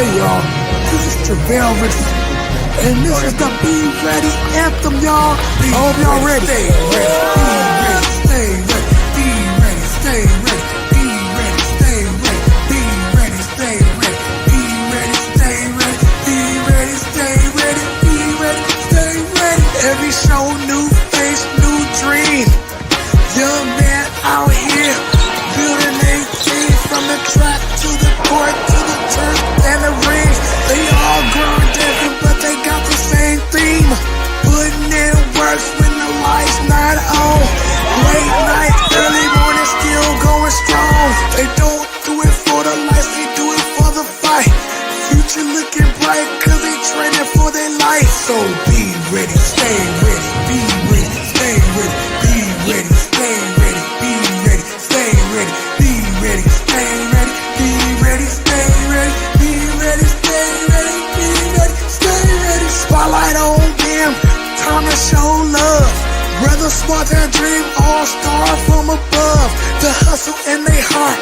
Hey y'all, this is Javale Richardson, and this is the Be Ready anthem, y'all. I hope y'all ready. Stay ready, be ready, stay ready, be ready, stay ready, be ready, stay ready, be ready, stay ready, be ready, stay ready, be ready, stay ready. Every show, new face, new dream. Young man out here, building a team from the track to the court to the turf and the ring. They all grown different, but they got the same theme. Putting in works when the lights not on. Late night, early morning, still going strong. They don't do it for the lights, they do it for the fight. Future looking bright, cause they training for their life. So be ready, stay ready, be ready, stay ready, be ready, stay ready, be ready, stay ready, be ready, stay ready, be ready, stay ready, be ready, stay ready, be ready, stay ready. Spotlight on them, time to show love. Brother smart and dream, all star from above. The hustle in their heart,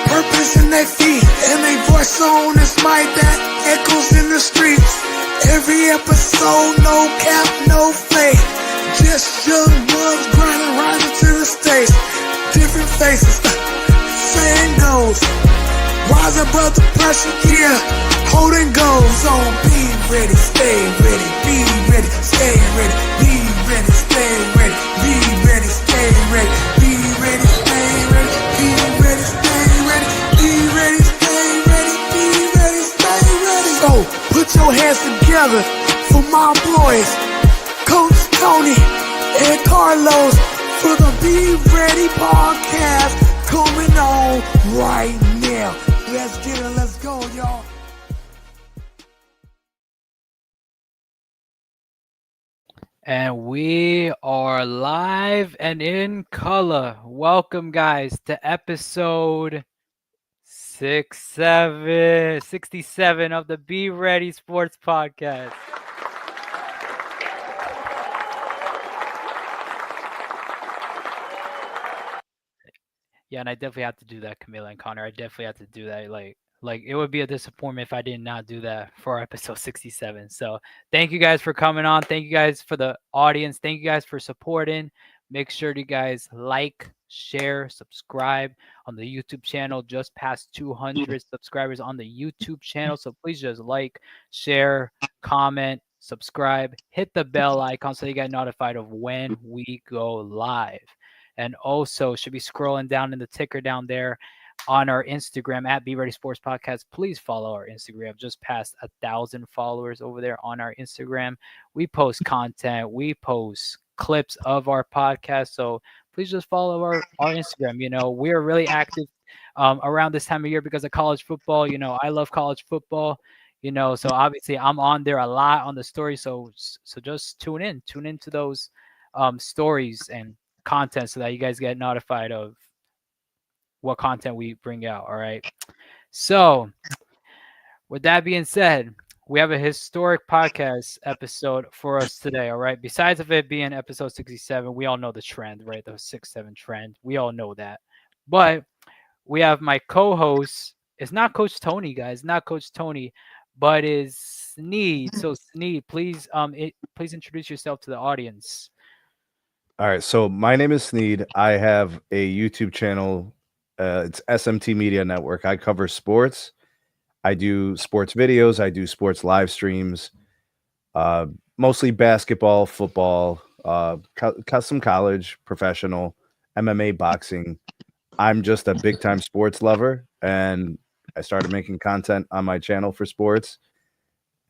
purpose in their feet, and they voice on this mic that echoes in the streets. Every episode, no cap, no fake. Just young ones grinding, rising to the stage. Different faces, same goals. Rise above the pressure, yeah, holding goals. So be ready, stay ready, be ready, stay ready, be ready, stay ready, be ready, stay ready, be ready, stay ready, be ready, stay ready, be ready, stay ready, be ready, stay ready. So put your hands together for my boys, Coach Tony and Carlos, for the Be Ready podcast coming on right now. Let's get it, let's go, y'all. And we are live and in color. Welcome, guys, to episode 67 of the Be Ready Sports Podcast. Yeah, and I definitely have to do that, Camilla and Connor. I definitely have to do that. Like it would be a disappointment if I did not do that for episode 67. So thank you guys for coming on. Thank you guys for the audience. Thank you guys for supporting. Make sure you guys like, share, subscribe on the YouTube channel. Just past 200 subscribers on the YouTube channel. So please just like, share, comment, subscribe, hit the bell icon so you get notified of when we go live. And also should be scrolling down in the ticker down there on our Instagram at Be Ready Sports Podcast. Please follow our Instagram. Just past 1,000 followers over there on our Instagram. We post content. We post clips of our podcast. So please just follow our Instagram. You know, we are really active around this time of year because of college football. You know, I love college football. You know, so obviously I'm on there a lot on the story. So just tune in to those stories and content so that you guys get notified of what content we bring out. All right. So with that being said, we have a historic podcast episode for us today. All right. Besides of it being episode 67, we all know the trend, right? The 6-7 trend. We all know that. But we have my co-host. It's not Coach Tony, guys. Not Coach Tony, but is Sneed. So Sneed, please please introduce yourself to the audience. All right, so my name is Sneed. I have a YouTube channel. It's SMT Media Network. I cover sports. I do sports videos. I do sports live streams, mostly basketball, football, custom college, professional, MMA, boxing. I'm just a big-time sports lover, and I started making content on my channel for sports.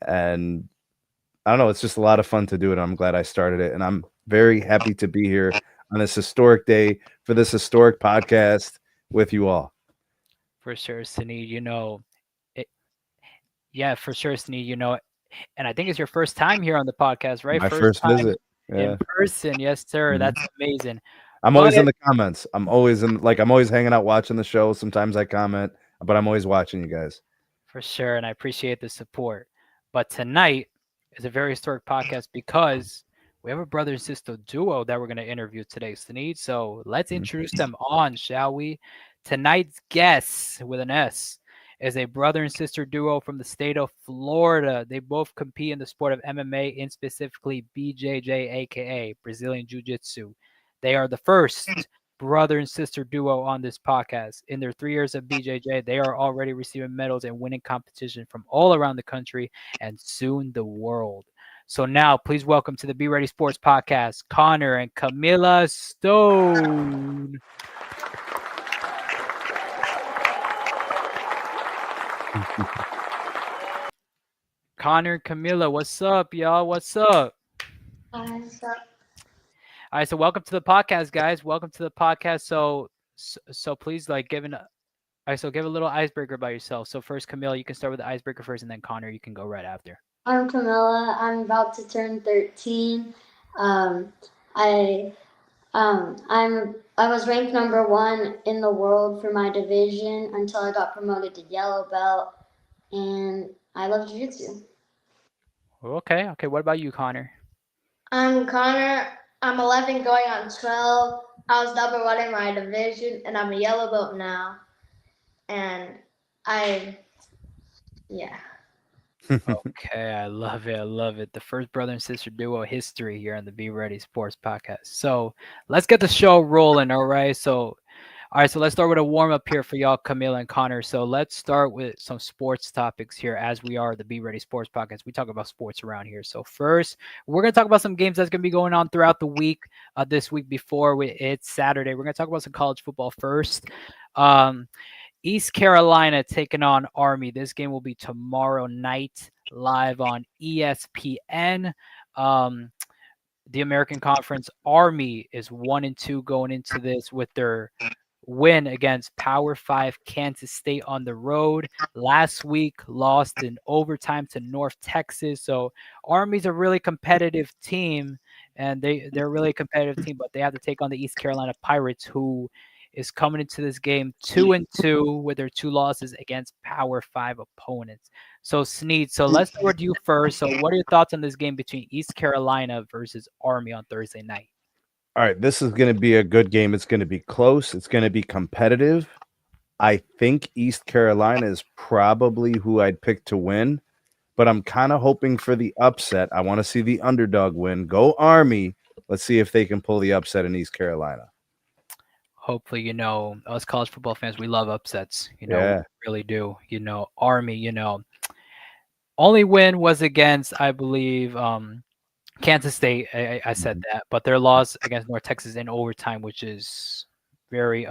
And I don't know, it's just a lot of fun to do it. I'm glad I started it, and I'm very happy to be here on this historic day for this historic podcast with you all. For sure, Sneed. You know, yeah, for sure, Sneed. You know, and I think it's your first time here on the podcast, right? My first time visit. Yeah. in person. Yes, sir. That's amazing. I'm always in the comments. I'm always hanging out watching the show. Sometimes I comment, but I'm always watching you guys. For sure, and I appreciate the support. But tonight is a very historic podcast because we have a brother and sister duo that we're going to interview today, Sneed. So let's introduce them on, shall we? Tonight's guest with an S is a brother and sister duo from the state of Florida. They both compete in the sport of MMA, and specifically BJJ, aka Brazilian Jiu Jitsu. They are the first brother and sister duo on this podcast. In their 3 years of BJJ, they are already receiving medals and winning competition from all around the country and soon the world. So now, please welcome to the Be Ready Sports Podcast, Connor and Camilla Stone. Connor and Camilla, what's up, y'all? What's up? What's up? All right, so welcome to the podcast, guys. Welcome to the podcast. So please, like, give a little icebreaker about yourself. So first, Camilla, you can start with the icebreaker first, and then Connor, you can go right after. I'm Camilla. I'm about to turn 13. I was ranked number 1 in the world for my division until I got promoted to yellow belt, and I love jiu-jitsu. Okay. What about you, Connor? I'm Connor. I'm 11 going on 12. I was number 1 in my division, and I'm a yellow belt now. And yeah. Okay, I love it. I love it. The first brother and sister duo history here on the Be Ready Sports Podcast. So let's get the show rolling. All right. So let's start with a warm up here for y'all, Camilla and Connor. So let's start with some sports topics here, as we are the Be Ready Sports Podcast. We talk about sports around here. So first, we're gonna talk about some games that's gonna be going on throughout the week. This week before it's Saturday, we're gonna talk about some college football first. East Carolina taking on Army. This game will be tomorrow night live on ESPN. The American Conference Army is 1-2 going into this with their win against Power 5 Kansas State on the road. Last week lost in overtime to North Texas. So Army's a really competitive team, and they're a really competitive team, but they have to take on the East Carolina Pirates, who is coming into this game 2-2 with their 2 losses against Power 5 opponents. So Sneed, so let's start with you first. So what are your thoughts on this game between East Carolina versus Army on Thursday night? All right, this is going to be a good game. It's going to be close. It's going to be competitive. I think East Carolina is probably who I'd pick to win, but I'm kind of hoping for the upset. I want to see the underdog win. Go Army. Let's see if they can pull the upset in East Carolina. Hopefully, us college football fans, we love upsets. Yeah. We really do. Army, only win was against, I believe, Kansas State. I said that, but their loss against North Texas in overtime, which is very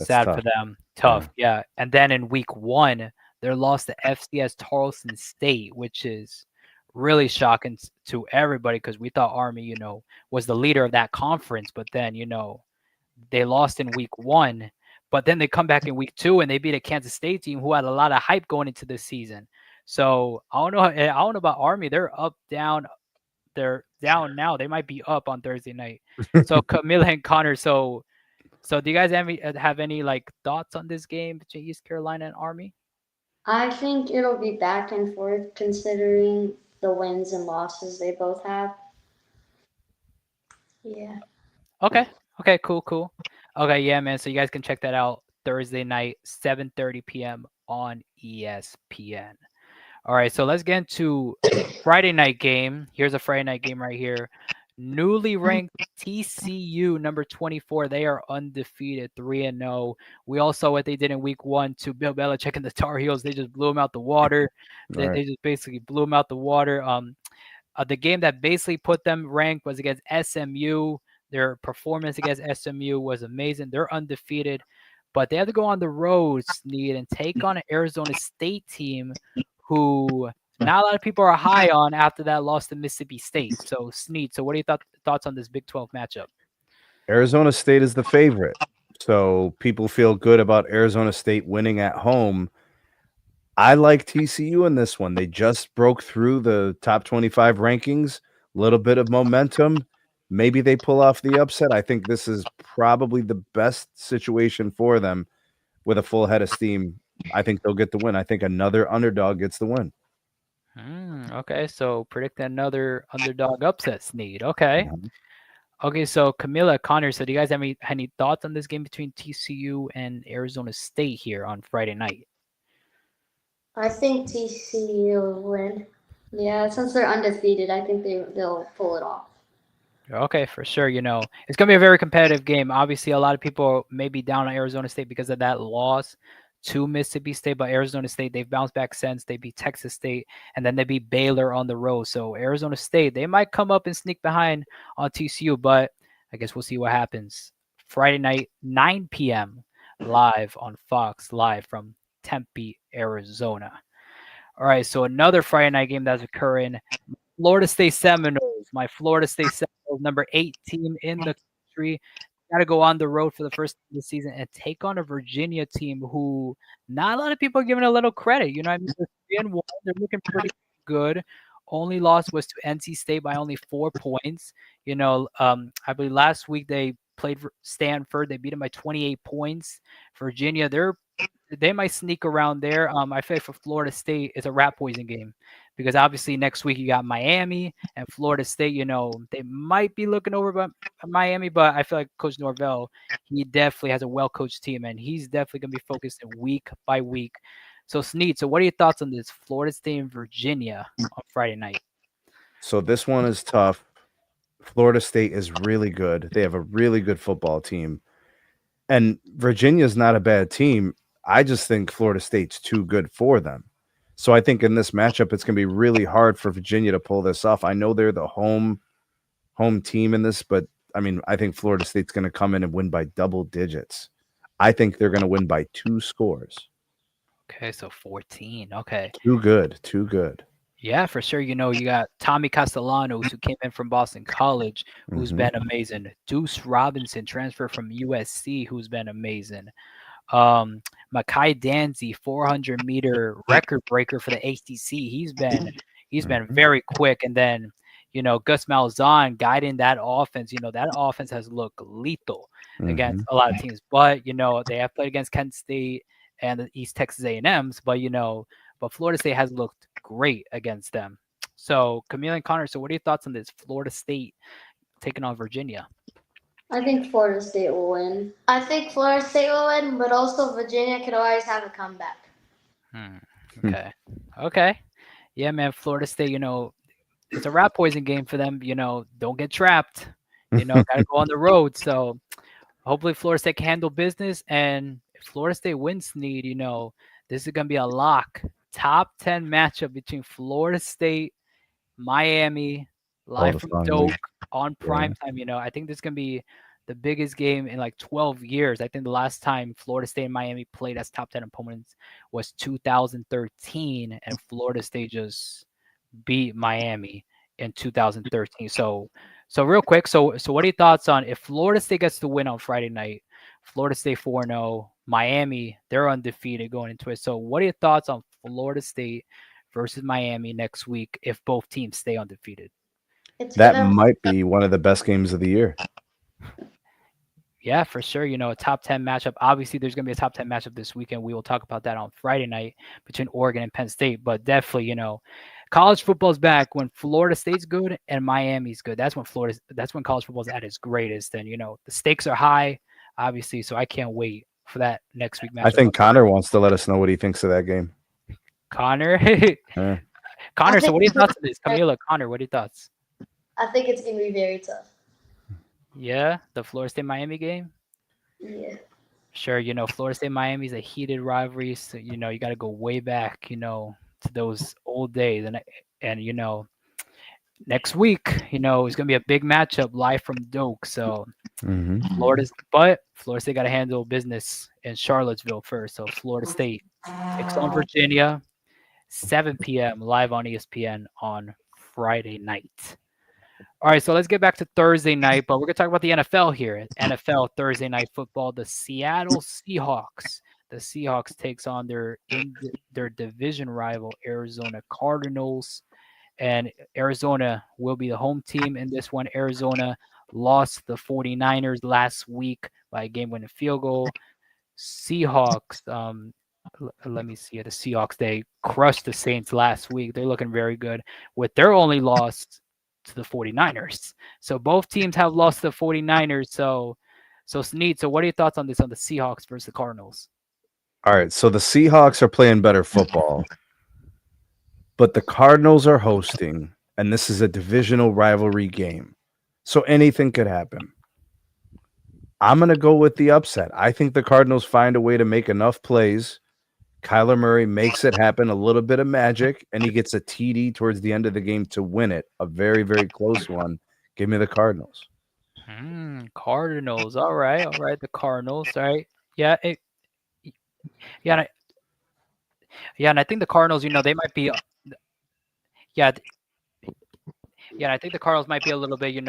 sad tough for them. Tough, yeah. And then in week 1, their loss to FCS Tarleton State, which is really shocking to everybody because we thought Army, was the leader of that conference, but then they lost in week 1, but then they come back in week 2 and they beat a Kansas State team who had a lot of hype going into this season. So I don't know about Army. They're up, down. They're down now. They might be up on Thursday night. So Camilla and Connor. So do you guys have any like thoughts on this game between East Carolina and Army? I think it'll be back and forth considering the wins and losses they both have. Yeah. Okay, cool. Okay, yeah, man. So you guys can check that out Thursday night, 7:30 p.m. on ESPN. All right, so let's get into Friday night game. Here's a Friday night game right here. Newly ranked TCU, number 24. They are undefeated, 3-0. We all saw what they did in week 1 to Bill Belichick and the Tar Heels. They just blew them out the water. They just basically blew them out the water. The game that basically put them ranked was against SMU. Their performance against SMU was amazing. They're undefeated, but they have to go on the road, Sneed, and take on an Arizona State team who not a lot of people are high on after that loss to Mississippi State. So, Sneed, what are your thoughts on this Big 12 matchup? Arizona State is the favorite, so people feel good about Arizona State winning at home. I like TCU in this one. They just broke through the top 25 rankings, a little bit of momentum. Maybe they pull off the upset. I think this is probably the best situation for them with a full head of steam. I think they'll get the win. I think another underdog gets the win. Okay, so predict another underdog upset, Sneed. Okay. Okay, so Camilla, Connor, so do you guys have any thoughts on this game between TCU and Arizona State here on Friday night? I think TCU will win. Yeah, since they're undefeated, I think they'll pull it off. Okay, for sure. It's going to be a very competitive game. Obviously, a lot of people may be down on Arizona State because of that loss to Mississippi State, but Arizona State, they've bounced back since. They beat Texas State, and then they beat Baylor on the road. So Arizona State, they might come up and sneak behind on TCU, but I guess we'll see what happens. Friday night, 9 p.m., live on Fox, live from Tempe, Arizona. All right, so another Friday night game that's occurring. Florida State Seminoles, my Florida State Seminoles, number 8 team in the country. Got to go on the road for the first time this season and take on a Virginia team who not a lot of people are giving a little credit. I mean, they're 3-1. They're looking pretty good. Only loss was to NC State by only 4 points. I believe last week they played Stanford. They beat them by 28 points. Virginia, they might sneak around there. I feel like for Florida State, it's a rat poison game because obviously next week you got Miami and Florida State. They might be looking over by Miami, but I feel like Coach Norvell, he definitely has a well-coached team, and he's definitely going to be focused week by week. So, Sneed, what are your thoughts on this Florida State and Virginia on Friday night? So this one is tough. Florida State is really good. They have a really good football team. And Virginia's not a bad team. I just think Florida State's too good for them. So I think in this matchup, it's going to be really hard for Virginia to pull this off. I know they're the home team in this, but I mean, I think Florida State's going to come in and win by double digits. I think they're going to win by 2 scores. Okay, so 14. Okay. Too good. Yeah, for sure. You got Tommy Castellanos, who came in from Boston College, who's been amazing. Deuce Robinson, transfer from USC, who's been amazing. Mekhi Danzy, 400-meter record breaker for the ACC. He's been very quick. And then, Gus Malzahn guiding that offense. That offense has looked lethal against a lot of teams. But, they have played against Kent State and the East Texas A&Ms. But Florida State has looked great against them. So, Camilla and Connor, what are your thoughts on this Florida State taking on Virginia? I think Florida State will win. I think Florida State will win, but also Virginia could always have a comeback. Okay. Yeah, man, Florida State, it's a rat poison game for them. Don't get trapped. Got to go on the road. So hopefully Florida State can handle business. And if Florida State wins, this is going to be a lock. Top 10 matchup between Florida State, Miami, live from Doak on primetime. I think this is going to be the biggest game in like 12 years. I think the last time Florida State and Miami played as top 10 opponents was 2013, and Florida State just beat Miami in 2013. So real quick, so what are your thoughts on if Florida State gets to win on Friday night? Florida State 4-0, Miami, they're undefeated going into it. So what are your thoughts on Florida State versus Miami next week if both teams stay undefeated? That might be one of the best games of the year. Yeah, for sure. A top 10 matchup. Obviously, there's going to be a top 10 matchup this weekend. We will talk about that on Friday night between Oregon and Penn State. But definitely, college football's back when Florida State's good and Miami's good. That's when college football's at its greatest. And, the stakes are high, obviously. So I can't wait for that next week matchup. I think Connor wants to let us know what he thinks of that game. Connor? Connor, so what are your thoughts on this? Camilla, Connor, what are your thoughts? I think it's going to be very tough. Yeah, the Florida State-Miami game? Yeah. Sure, Florida State-Miami is a heated rivalry. So, you got to go way back, to those old days. And next week, it's going to be a big matchup live from Doak. So Florida State got to handle business in Charlottesville first. So Florida State takes on Virginia, 7 p.m. live on ESPN on Friday night. All right, so let's get back to Thursday night, but we're going to talk about the NFL here. NFL Thursday night football, the Seattle Seahawks. The Seahawks takes on their division rival, Arizona Cardinals, and Arizona will be the home team in this one. Arizona lost the 49ers last week by a game-winning field goal. Seahawks, let me see. The Seahawks, they crushed the Saints last week. They're looking very good with their only loss to the 49ers. So both teams have lost to the 49ers. So Sneed, so what are your thoughts on this on the Seahawks versus the Cardinals? All right, so the Seahawks are playing better football. but the Cardinals are hosting, and this is a divisional rivalry game. So anything could happen. I'm going to go with the upset. I think the Cardinals find a way to make enough plays. Kyler Murray makes it happen, a little bit of magic, and he gets a TD towards the end of the game to win it. A very, very close one. Give me the Cardinals. Cardinals. All right. The Cardinals. All right. Yeah. Yeah. And I think the Cardinals, they might be. Yeah. Yeah. I think the Cardinals might be a little bit,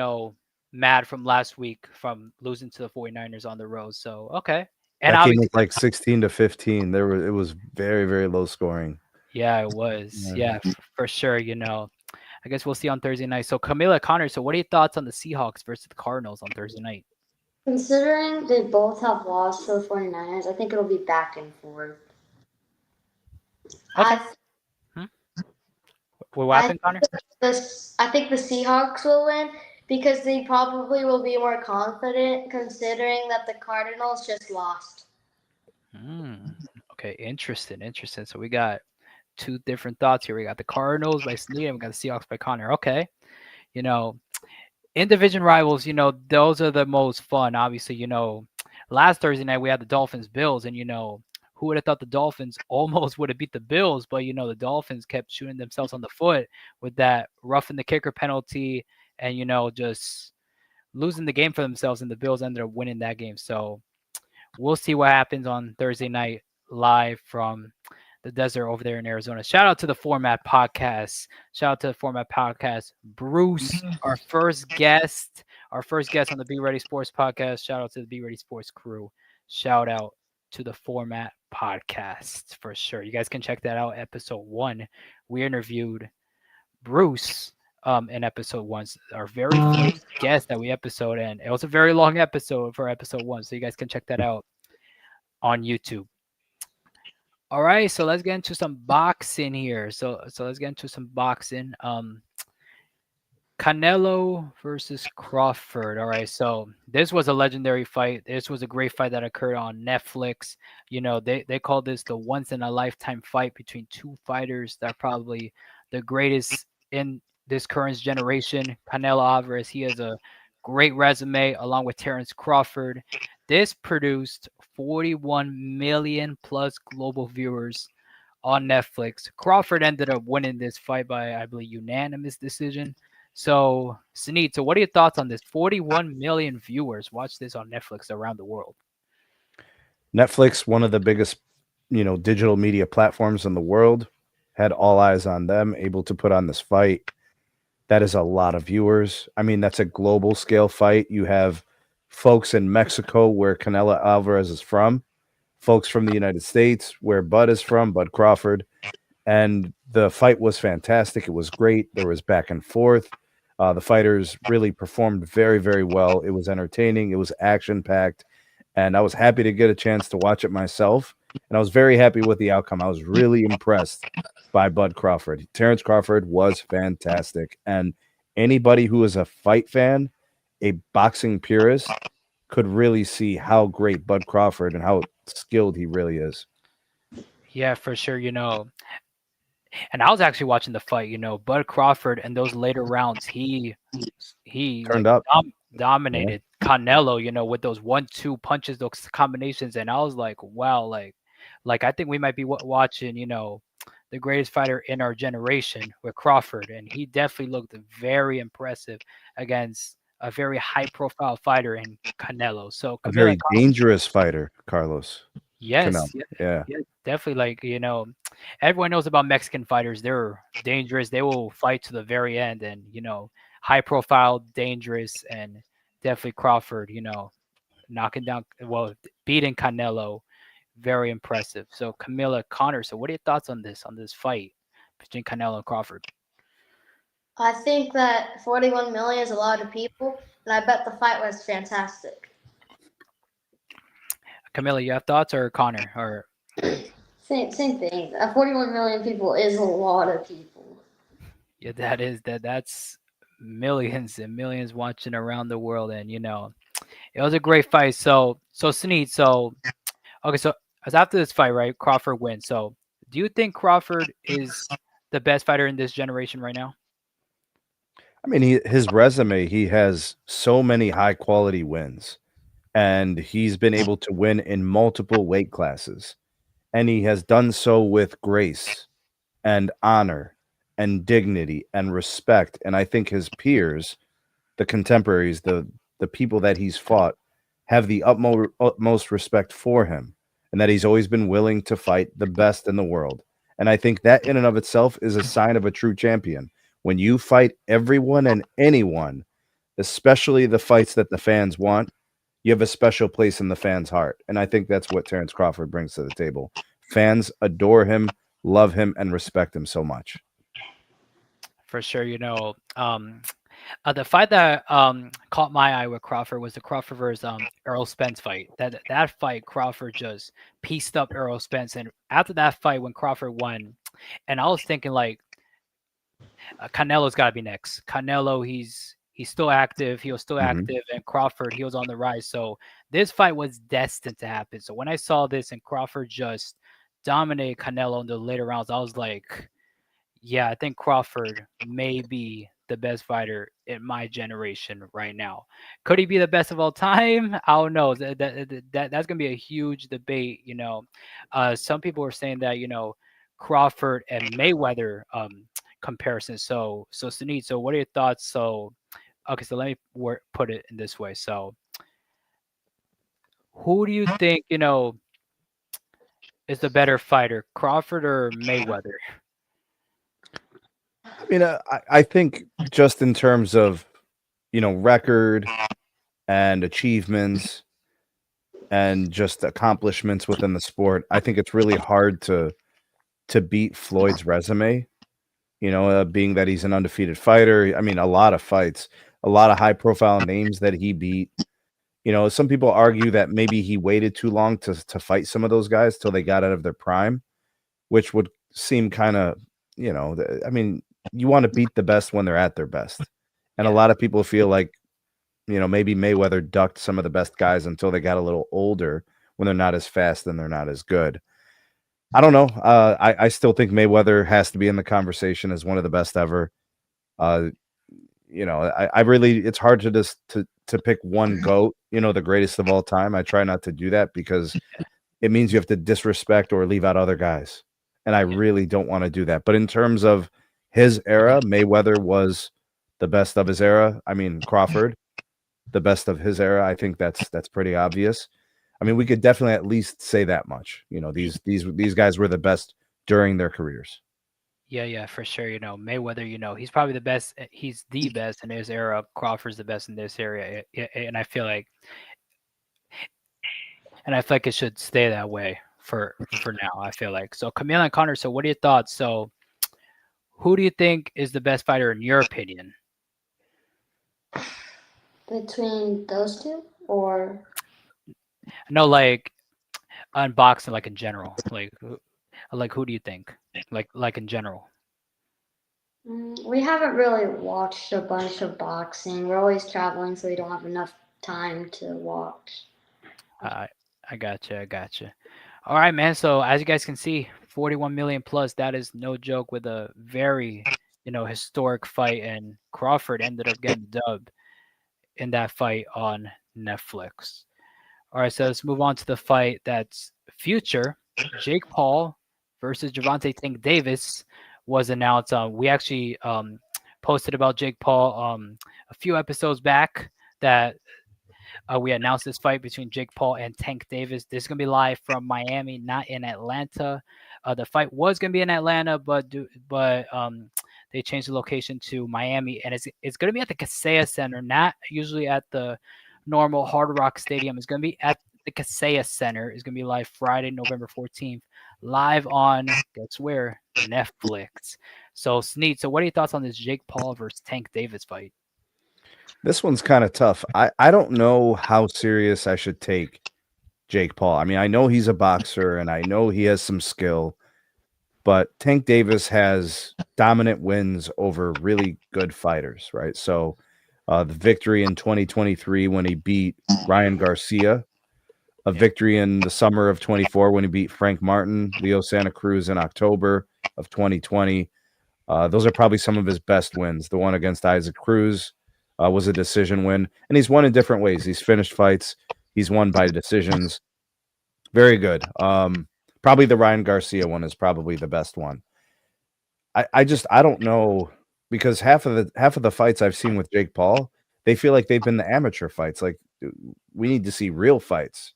mad from last week from losing to the 49ers on the road. So, okay. And That game obviously, was like 16-15. It was very, very low scoring. yeah, it was. Yeah, for sure. I guess we'll see on Thursday night. So, Camilla, Connor, so what are your thoughts on the Seahawks versus the Cardinals on Thursday night? Considering they both have lost to the 49ers, I think it'll be back and forth. Okay. What happened, Connor? I think the Seahawks will win because they probably will be more confident considering that the Cardinals just lost. Okay, interesting. So we got two different thoughts here. We got the Cardinals by Snead and we got the Seahawks by Connor. Okay. In division rivals, those are the most fun. Obviously, last Thursday night we had the Dolphins Bills, and who would have thought the Dolphins almost would have beat the Bills, but the Dolphins kept shooting themselves on the foot with that roughing the kicker penalty and just losing the game for themselves, and the Bills ended up winning that game. So we'll see what happens on Thursday night live from the desert over there in Arizona. Shout out to the Format Podcast. Bruce, our first guest on the Be Ready Sports Podcast. Shout out to the Be Ready Sports crew. Shout out to the Format Podcast for sure. You guys can check that out. Episode 1. We interviewed Bruce in episode 1, our very first guest that we episode, and it was a very long episode for episode 1, so you guys can check that out on YouTube. All right, so let's get into some boxing here. So let's get into some boxing. Canelo versus Crawford. All right, so this was a legendary fight. This was a great fight that occurred on Netflix. They call this the once in a lifetime fight between two fighters that are probably the greatest in this current generation. Canelo Alvarez, he has a great resume along with Terrence Crawford. This produced 41 million plus global viewers on Netflix. Crawford ended up winning this fight by, I believe, unanimous decision. So, Snead, so what are your thoughts on this? 41 million viewers watch this on Netflix around the world. Netflix, one of the biggest, digital media platforms in the world, had all eyes on them, able to put on this fight. That is a lot of viewers. I mean, that's a global scale fight. You have folks in Mexico where Canelo Alvarez is from, folks from the United States where Bud is from, Bud Crawford. And the fight was fantastic. It was great. There was back and forth. The fighters really performed very, very well. It was entertaining. It was action-packed. And I was happy to get a chance to watch it myself. And I was very happy with the outcome. I was really impressed by Bud Crawford. Terrence Crawford was fantastic. And anybody who is a fight fan, a boxing purist, could really see how great Bud Crawford and how skilled he really is. Yeah, for sure. And I was actually watching the fight. Bud Crawford and those later rounds, he Turned up. dominated Canelo. With those 1-2 punches, those combinations, and I was like, wow, like I think we might be watching, the greatest fighter in our generation with Crawford, and he definitely looked very impressive against a very high-profile fighter in Canelo. So a very dangerous fighter, Carlos. Yes, yeah, definitely. Everyone knows about Mexican fighters. They're dangerous. They will fight to the very end, and high profile, dangerous, and definitely Crawford. Knocking down, beating Canelo, very impressive. So Camilla, Connor. So what are your thoughts on this fight between Canelo and Crawford? I think that 41 million is a lot of people, and I bet the fight was fantastic. Camilla, you have thoughts, or Connor, or Same thing. 41 million people is a lot of people. Yeah, that's millions and millions watching around the world, and it was a great fight. So Snead, okay, so as after this fight, right, Crawford wins. So do you think Crawford is the best fighter in this generation right now? I mean, his resume, he has so many high quality wins, and he's been able to win in multiple weight classes. And he has done so with grace and honor and dignity and respect. And I think his peers, the contemporaries, the people that he's fought, have the utmost respect for him, and that he's always been willing to fight the best in the world. And I think that in and of itself is a sign of a true champion. When you fight everyone and anyone, especially the fights that the fans want, you have a special place in the fans' heart. And I think that's what Terrence Crawford brings to the table. Fans adore him, love him, and respect him so much. For sure, the fight that caught my eye with Crawford was the Crawford versus Errol Spence fight. That fight, Crawford just pieced up Errol Spence, and after that fight, when Crawford won, and I was thinking like, Canelo's got to be next. Canelo, he's still active. He was still active, and Crawford, he was on the rise. So this fight was destined to happen. So when I saw this and Crawford just dominated Canelo in the later rounds, I was like, yeah, I think Crawford may be the best fighter in my generation right now. Could he be the best of all time? I don't know. That's gonna be a huge debate. Some people are saying that Crawford and Mayweather comparison. So Sunit, so what are your thoughts? So let me put it in this way. So who do you think is the better fighter, Crawford or Mayweather? I mean, I think just in terms of, record and achievements and just accomplishments within the sport, I think it's really hard to beat Floyd's resume, being that he's an undefeated fighter. I mean, a lot of fights, a lot of high profile names that he beat. Some people argue that maybe he waited too long to fight some of those guys till they got out of their prime, which would seem kind of, I mean, you want to beat the best when they're at their best. And a lot of people feel like, maybe Mayweather ducked some of the best guys until they got a little older when they're not as fast and they're not as good. I don't know. I still think Mayweather has to be in the conversation as one of the best ever. I really, it's hard to just to pick one GOAT, the greatest of all time. I try not to do that because it means you have to disrespect or leave out other guys. And I really don't want to do that. But in terms of his era, Mayweather was the best of his era. I mean, Crawford, the best of his era. I think that's pretty obvious. I mean, we could definitely at least say that much. These guys were the best during their careers. Yeah, for sure. Mayweather, he's probably the best. He's the best in his era. Crawford's the best in this area. And I feel like it should stay that way for now. I feel like. So Camilla and Connor, so what are your thoughts? So who do you think is the best fighter in your opinion? Between those two, or No, like on boxing, like in general. Like who do you think? Like in general. we haven't really watched a bunch of boxing. We're always traveling, so we don't have enough time to watch. I gotcha. All right, man. So as you guys can see, 41 million plus. That is no joke. With a very historic fight, and Crawford ended up getting the dub in that fight on Netflix. All right, so let's move on to the fight that's future. Jake Paul versus Gervonta Tank Davis was announced. We actually posted about Jake Paul a few episodes back that we announced this fight between Jake Paul and Tank Davis. This is going to be live from Miami, not in Atlanta. The fight was going to be in Atlanta, but they changed the location to Miami, and it's going to be at the Kaseya Center, not usually at the normal Hard Rock Stadium. It's going to be at the Kaseya Center. It's going to be live Friday, November 14th, live on, guess where? Netflix. So, Sneed, so what are your thoughts on this Jake Paul versus Tank Davis fight? This one's kind of tough. I don't know how serious I should take Jake Paul. I mean, I know he's a boxer and I know he has some skill, but Tank Davis has dominant wins over really good fighters, right? So the victory in 2023 when he beat Ryan Garcia, a victory in the summer of 24 when he beat Frank Martin, Leo Santa Cruz in October of 2020, Those are probably some of his best wins. The one against Isaac Cruz was a decision win, and he's won in different ways. He's finished fights. He's won by decisions. Very good. Probably the Ryan Garcia one is probably the best one. I don't know, because half of the fights I've seen with Jake Paul, they feel like they've been the amateur fights. Like, we need to see real fights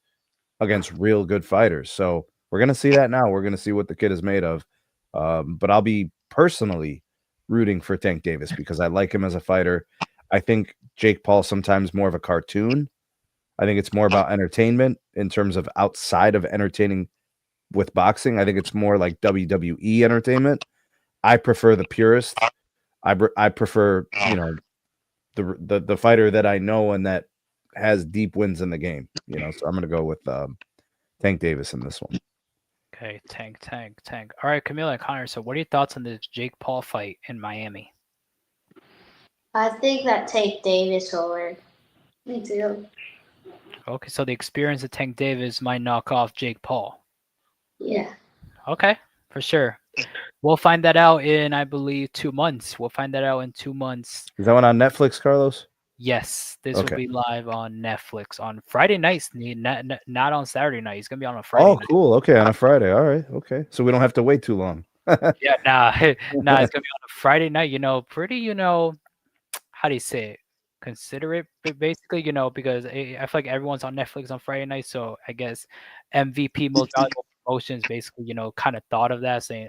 against real good fighters. So we're gonna see that now. We're gonna see what the kid is made of. But I'll be personally rooting for Tank Davis because I like him as a fighter. I think Jake Paul sometimes more of a cartoon. I think it's more about entertainment in terms of outside of entertaining with boxing. I think it's more like WWE entertainment. I prefer the purist. I prefer, the fighter that I know and that has deep wins in the game. So I'm gonna go with Tank Davis in this one. Okay, Tank. All right, Camilla and Connor. So, what are your thoughts on this Jake Paul fight in Miami? I think that Tank Davis will win. Me too. Okay, so the experience of Tank Davis might knock off Jake Paul. Yeah. Okay, for sure. We'll find that out in, I believe, 2 months. We'll find that out in 2 months. Is that one on Netflix, Carlos? Yes, this Okay. will be live on Netflix on Friday nights, not on Saturday night. It's gonna be on a Friday Oh, night. cool. Okay, on a Friday. All right. Okay, so we don't have to wait too long. Yeah, nah, it's gonna be on a Friday night. Pretty, how do you say it? Considerate, but basically, because I feel like everyone's on Netflix on Friday night, so I guess MVP Most Valuable Promotions basically, kind of thought of that, saying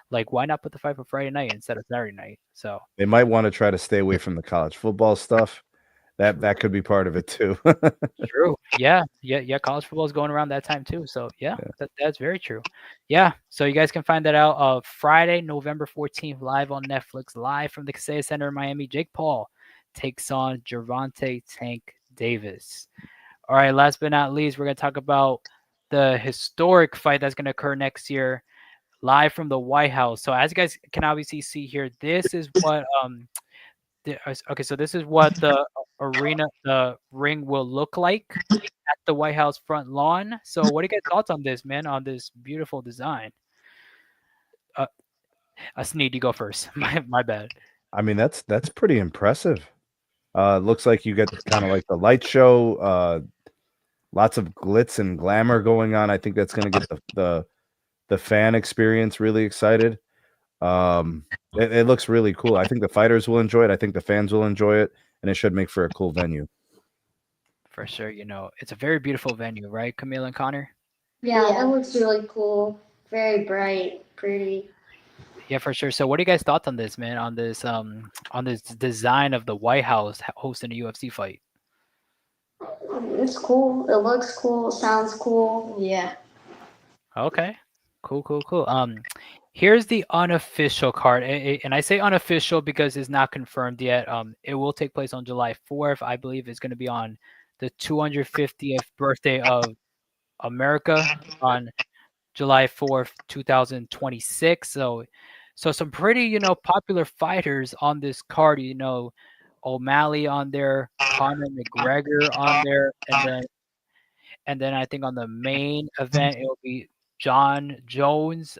like, why not put the fight for Friday night instead of Saturday night? So They might want to try to stay away from the college football stuff. That could be part of it too. true, yeah. College football is going around that time too, so yeah. That's very true. Yeah, so you guys can find that out Friday, November 14th, live on Netflix, live from the Kaseya Center in Miami. Jake Paul takes on Gervonta Tank Davis. All right, last but not least, we're going to talk about the historic fight that's going to occur next year, live from the White House. So as you guys can obviously see here, this is what so this is what the ring will look like at the White House front lawn. So what are you guys' thoughts on this, man, on this beautiful design? Sneed, you go first. My bad. I mean, that's pretty impressive. Looks like you get kind of like the light show, lots of glitz and glamour going on. I think that's going to get the fan experience really excited. It looks really cool. I think the fighters will enjoy it. I think the fans will enjoy it, and it should make for a cool venue. For sure, it's a very beautiful venue, right, Camille and Connor? Yeah, it looks really cool. Very bright, pretty. Yeah, for sure. So what are you guys' thoughts on this, man? On this design of the White House hosting a UFC fight? It's cool. It looks cool. Sounds cool. Yeah. Okay. Cool. Here's the unofficial card. And I say unofficial because it's not confirmed yet. It will take place on July 4th. I believe it's going to be on the 250th birthday of America on July 4th, 2026. So some pretty, popular fighters on this card, O'Malley on there, Conor McGregor on there, and then I think on the main event it'll be John Jones.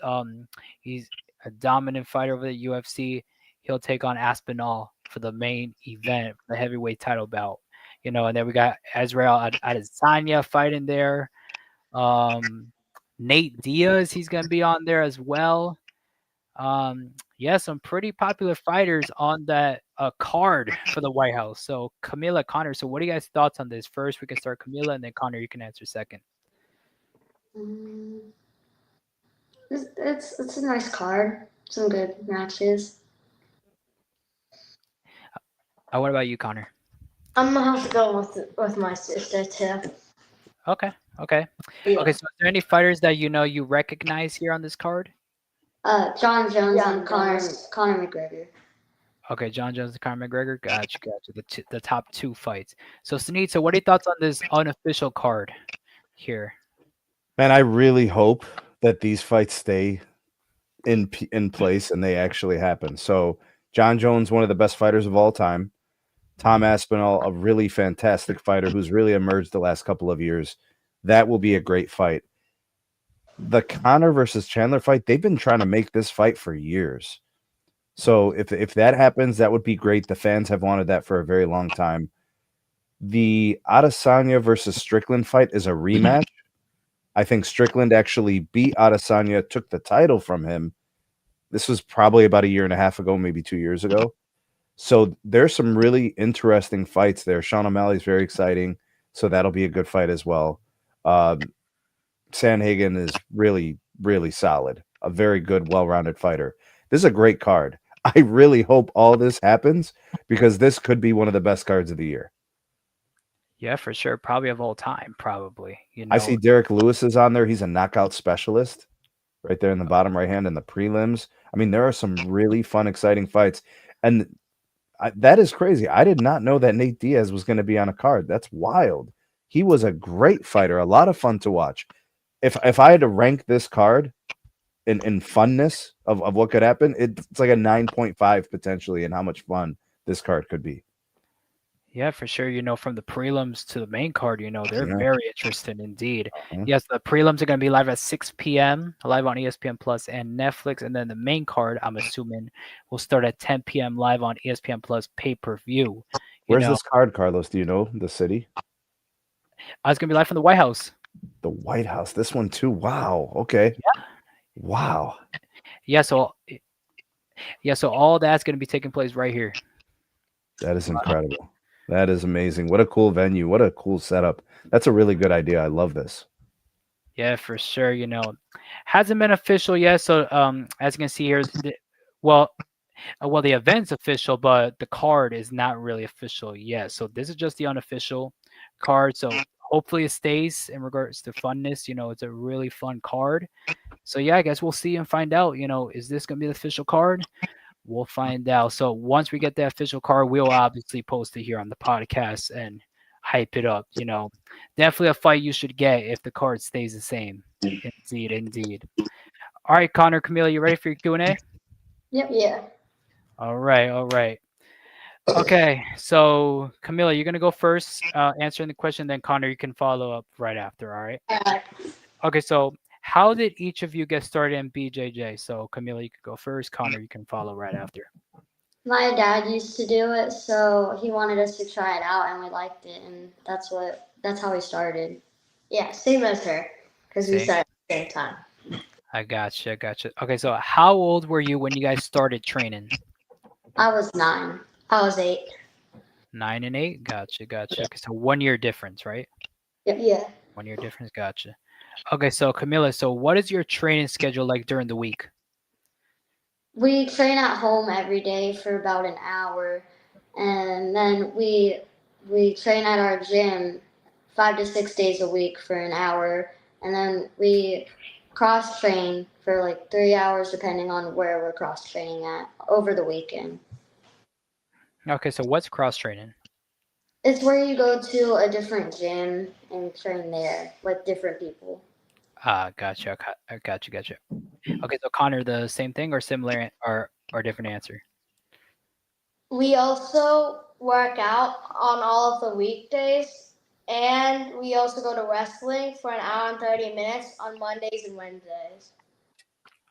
He's a dominant fighter over the UFC. He'll take on Aspinall for the main event, the heavyweight title bout. And then we got Israel Adesanya fighting there. Nate Diaz, he's going to be on there as well. Some pretty popular fighters on that card for the White House. So Camilla, Connor, so what are you guys' thoughts on this? First, we can start Camilla, and then Connor, you can answer second. It's a nice card. Some good matches. What about you, Connor? I'm gonna have to go with my sister too. Okay. Yeah. Okay, so is there any fighters that you recognize here on this card? John Jones and Conor McGregor. Okay, John Jones and Conor McGregor. Gotcha. The top two fights. So, Sunit, so what are your thoughts on this unofficial card here? Man, I really hope that these fights stay in place and they actually happen. So, John Jones, one of the best fighters of all time. Tom Aspinall, a really fantastic fighter who's really emerged the last couple of years. That will be a great fight. The Conor versus Chandler fight, they've been trying to make this fight for years. So if that happens, that would be great. The fans have wanted that for a very long time. The Adesanya versus Strickland fight is a rematch. I think Strickland actually beat Adesanya, took the title from him. This was probably about a year and a half ago, maybe 2 years ago. So there's some really interesting fights there. Sean O'Malley's very exciting, so that'll be a good fight as well. Sandhagen is really, really solid. A very good, well-rounded fighter. This is a great card. I really hope all this happens because this could be one of the best cards of the year. Yeah, for sure. Probably of all time, probably. I see Derek Lewis is on there. He's a knockout specialist right there in the bottom right hand in the prelims. I mean, there are some really fun, exciting fights. And that is crazy. I did not know that Nate Diaz was going to be on a card. That's wild. He was a great fighter, a lot of fun to watch. If I had to rank this card in funness of what could happen, it's like a 9.5 potentially in how much fun this card could be. Yeah, for sure. From the prelims to the main card, they're Yeah. very interesting indeed. Mhm. Yes, the prelims are going to be live at 6 p.m. live on ESPN Plus and Netflix. And then the main card, I'm assuming, will start at 10 p.m. live on ESPN Plus pay-per-view. Where's this card, Carlos? Do you know the city? It's going to be live from the White House. The White House. This one too. Wow. Okay. Yeah. Wow. Yeah, so all that's going to be taking place right here. That is incredible. That is amazing. What a cool venue. What a cool setup. That's a really good idea. I love this. Yeah, for sure. Hasn't been official yet. So as you can see here, the event's official, but the card is not really official yet. So this is just the unofficial card. So hopefully it stays in regards to funness. It's a really fun card. So yeah, I guess we'll see and find out. Is this gonna be the official card? We'll find out. So once we get the official card, we'll obviously post it here on the podcast and hype it up. Definitely a fight you should get if the card stays the same. Indeed. All right, Connor, Camilla, you ready for your Q&A? Yep. Yeah. All right. Okay, so Camilla, you're gonna go first, answering the question. Then Connor, you can follow up right after. All right. Okay, so how did each of you get started in BJJ? So Camilla, you could go first. Connor, you can follow right after. My dad used to do it, so he wanted us to try it out, and we liked it, and that's how we started. Yeah, same as her, because we Same. started at the same time. I gotcha. Okay, so how old were you when you guys started training? I was 9. I was 8. 9 and 8. Gotcha. Okay, so 1 year difference, right? Yeah. 1 year difference. Gotcha. Okay, so Camilla, so what is your training schedule like during the week? We train at home every day for about an hour, and then we train at our gym 5 to 6 days a week for an hour, and then we cross train for like 3 hours depending on where we're cross training at over the weekend. Okay, so what's cross training? It's where you go to a different gym and train there with different people. Gotcha. I gotcha. Okay, so Connor, the same thing or similar or different answer? We also work out on all of the weekdays, and we also go to wrestling for an hour and 30 minutes on Mondays and Wednesdays.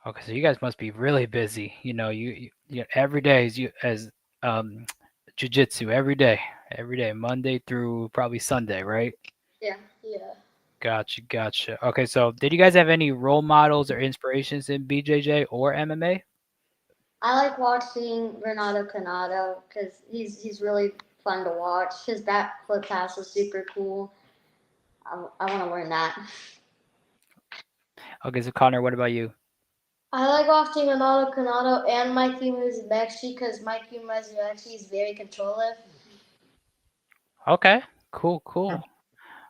Okay, so you guys must be really busy. You every day as jiu-jitsu every day, Monday through probably Sunday, right? Yeah. Gotcha. Okay, so did you guys have any role models or inspirations in BJJ or MMA? I like watching Renato Canado because he's really fun to watch. His back flip pass was super cool. I want to learn that. Okay, so Connor, what about you? I like watching Ronaldo Canado and Mikey Musumeci because Mikey Musumeci is very controlling. Okay, cool.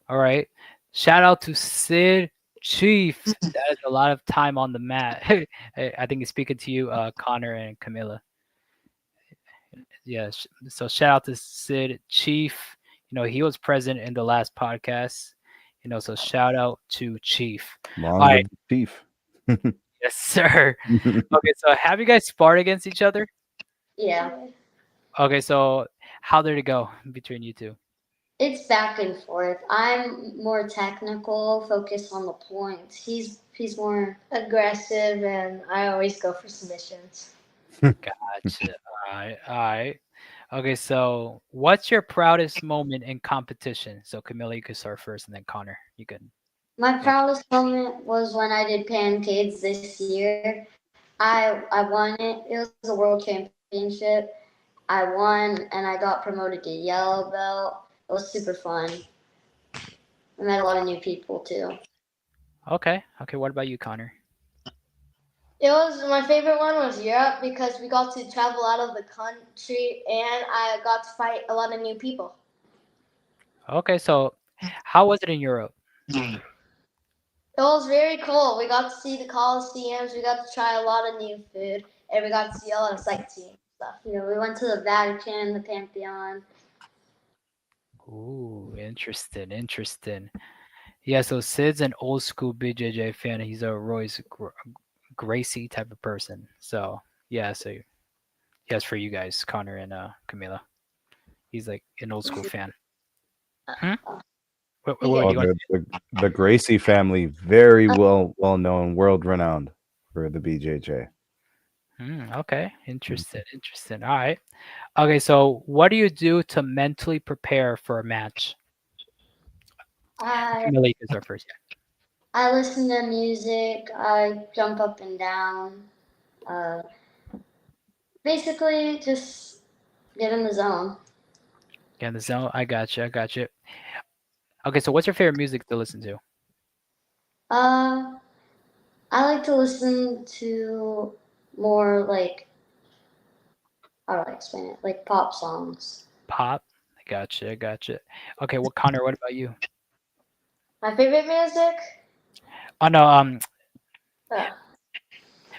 All right. Shout out to Sid Chief. That is a lot of time on the mat. I think he's speaking to you, Connor and Camilla. Yes. So shout out to Sid Chief. He was present in the last podcast. So shout out to Chief. Long All right. Chief. Yes, sir. Okay, so have you guys sparred against each other? Yeah. Okay, so how did it go between you two? It's back and forth. I'm more technical, focused on the points. He's more aggressive, and I always go for submissions. Gotcha. All right. All right. Okay. So, what's your proudest moment in competition? So, Camilla, you could start first, and then Connor, you can. My Yeah. proudest moment was when I did pancakes this year. I won it. It was a world championship. I won and I got promoted to yellow belt. It was super fun. I met a lot of new people too. Okay. Okay. What about you, Connor? It was my favorite one was Europe because we got to travel out of the country and I got to fight a lot of new people. Okay. So, how was it in Europe? It was very cool. We got to see the Colosseums, we got to try a lot of new food, and we got to see a lot of sightseeing stuff. We went to the Vatican, the Pantheon. Ooh, interesting. Interesting. Yeah. So, Sid's an old school BJJ fan. He's a Royce Gracie type of person. So, yeah. So, yes, for you guys, Connor and Camilla. He's like an old school fan. Hmm? What do Oh, you want? the Gracie family, very well known, world renowned for the BJJ. Okay, interesting, interesting. All right. Okay, so what do you do to mentally prepare for a match? I Camilla, you can start first. I listen to music. I jump up and down. Uh, Basically, just get in the zone. Yeah, in the zone. I got you. I got you. Okay, so what's your favorite music to listen to? Uh, I like to listen to more like, how do I explain it? Like pop songs. Pop. I got you. I got you. Okay, well, Connor, what about you? My favorite music? Oh no. Uh,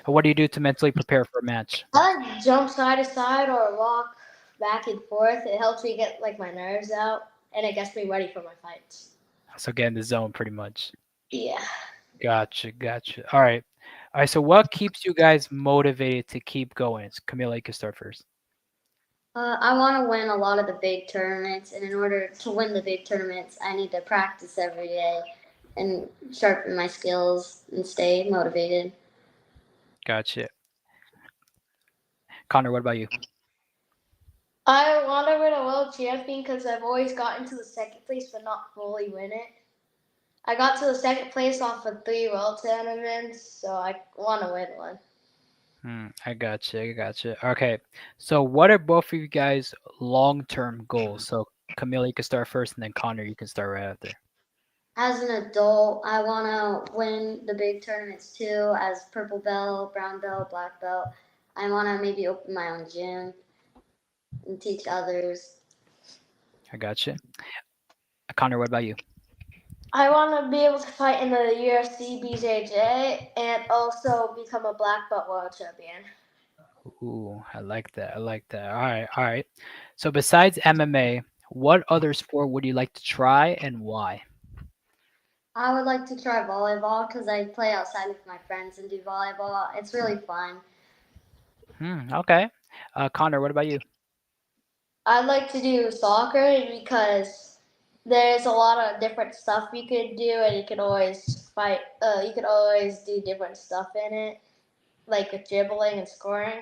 What do you do to mentally prepare for a match? I like to jump side to side or walk back and forth. It helps me get like my nerves out and it gets me ready for my fights. So get in the zone, pretty much. Yeah. Gotcha. Gotcha. All right. All right. So what keeps you guys motivated to keep going? Camilla, you can start first. I want to win a lot of the big tournaments, and in order to win the big tournaments, I need to practice every day and sharpen my skills and stay motivated. Gotcha. Connor, what about you? I want to win a world champion because I've always gotten to the second place but not fully win it. I got to the second place off of 3 world tournaments, so I want to win one. I got you. I got you. Okay. So what are both of you guys' long-term goals? So Camilla, you can start first, and then Connor, you can start right after. As an adult, I want to win the big tournaments too, as purple belt, brown belt, black belt. I want to maybe open my own gym and teach others. I got you. Connor, what about you? I want to be able to fight in the UFC BJJ and also become a black belt world champion. Ooh, I like that. I like that. All right. All right. So besides MMA, what other sport would you like to try and why? I would like to try volleyball because I play outside with my friends and do volleyball. It's really fun. Okay. Connor, what about you? I'd like to do soccer because there's a lot of different stuff you could do, and you can always fight. You could always do different stuff in it, like dribbling and scoring.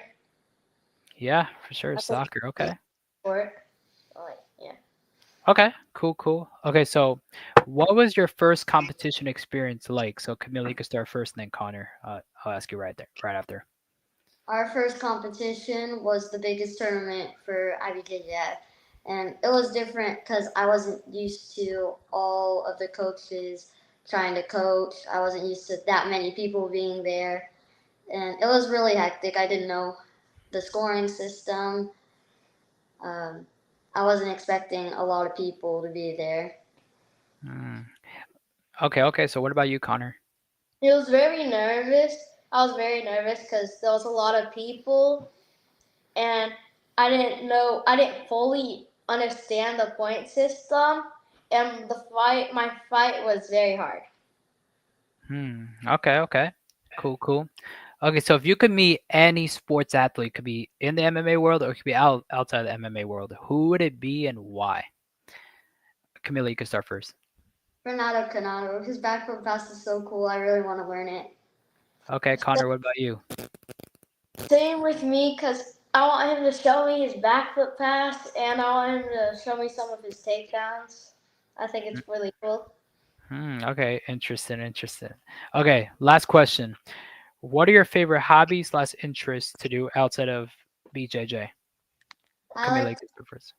Yeah, for sure. That's like Soccer. Okay. sport. Like, yeah. Okay. Cool. Cool. Okay. So, what was your first competition experience like? So, Camille, you can start first, and then Connor. I'll ask you right there, right after. Our first competition was the biggest tournament for IBJJF. And it was different because I wasn't used to all of the coaches trying to coach. I wasn't used to that many people being there. And it was really hectic. I didn't know the scoring system. Um, I wasn't expecting a lot of people to be there. Mm. Okay. Okay. So, what about you, Connor? It was very nervous. I was very nervous because there was a lot of people, and I didn't know. I didn't fully understand the point system, and my fight was very hard. Okay. Okay. Cool. Cool. Okay. So, if you could meet any sports athlete, could be in the MMA world or it could be outside the MMA world, who would it be and why? Camilla, you can start first. Renato Canado, his backroom pass is so cool. I really want to learn it. Okay, Connor, what about you? Same with me, because I want him to show me his backflip pass, and I want him to show me some of his takedowns. I think it's really cool. Okay, interesting. Okay, last question. What are your favorite hobbies / interests to do outside of BJJ? Camilla, you can go first.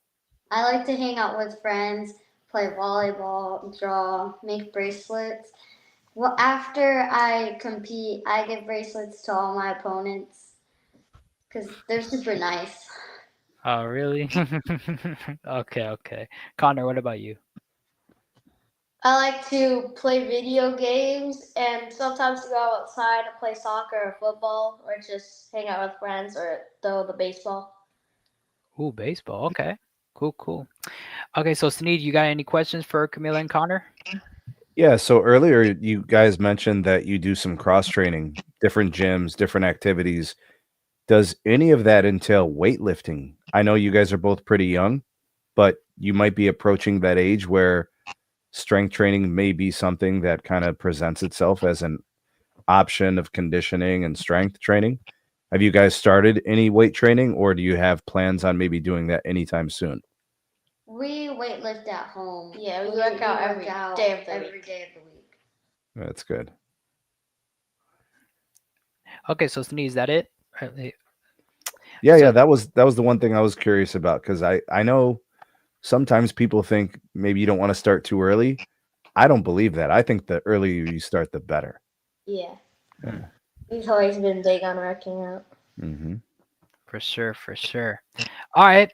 I like to hang out with friends, play volleyball, draw, make bracelets. Well, after I compete, I give bracelets to all my opponents because they're super nice. Oh, really? Okay. Connor, what about you? I like to play video games and sometimes go outside and play soccer or football or just hang out with friends or throw the baseball. Ooh, baseball. Okay. Cool. Okay, so Sneed, you got any questions for Camilla and Connor? Yeah, so earlier you guys mentioned that you do some cross training, different gyms, different activities. Does any of that entail weightlifting? I know you guys are both pretty young, but you might be approaching that age where strength training may be something that kind of presents itself as an option of conditioning and strength training. Have you guys started any weight training, or do you have plans on maybe doing that anytime soon? We weightlift at home. Yeah, we work out every day of the every week. day of the week. That's good. Okay, so Sneed, is that it? Yeah, So- that was the one thing I was curious about, because I know sometimes people think maybe you don't want to start too early. I don't believe that. I think the earlier you start, the better. Yeah. Hmm. We've always been big on working out. Mm-hmm. For sure. All right.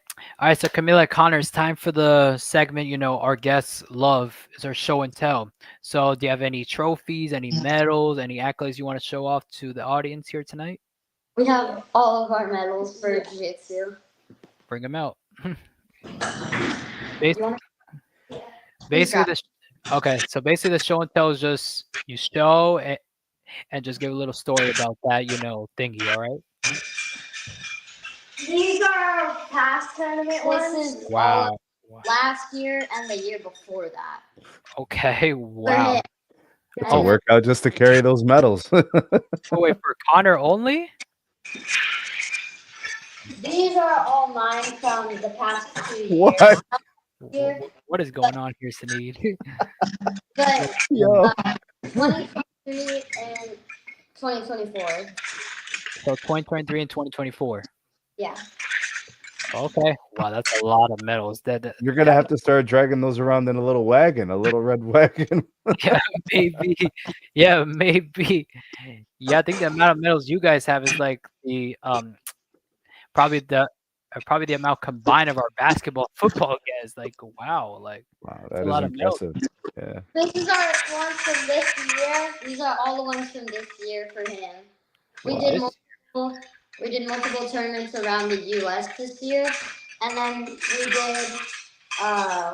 So Camilla, Connor, it's time for the segment, our guests love is our show and tell. So do you have any trophies, any medals, any accolades you want to show off to the audience here tonight? We have all of our medals for jiu-jitsu. Bring them out. You want Basically, so basically the show and tell is just you show and just give a little story about that, thingy, all right? These are our past tournament ones. This is all Wow. of last year and the year before that. Okay, For wow. him. It's a And workout just to carry those medals. Oh, wait, for Connor only? these are all mine from the past 2 years. What? Here, What is going on here, Sneed? but Yo. 2023 and 2024. So 2023 and 2024. Yeah. Okay. Wow, that's a lot of medals. You're gonna have to start dragging those around in a little wagon, a little red wagon. Yeah, maybe. Yeah, maybe. Yeah, I think the amount of medals you guys have is like the probably the amount combined of our basketball football guys. Like, wow, like Wow, a that is lot of medals. impressive. Yeah. This is our ones from this year. These are all the ones from this year for him. We Wow. did multiple tournaments around the U.S. this year, and then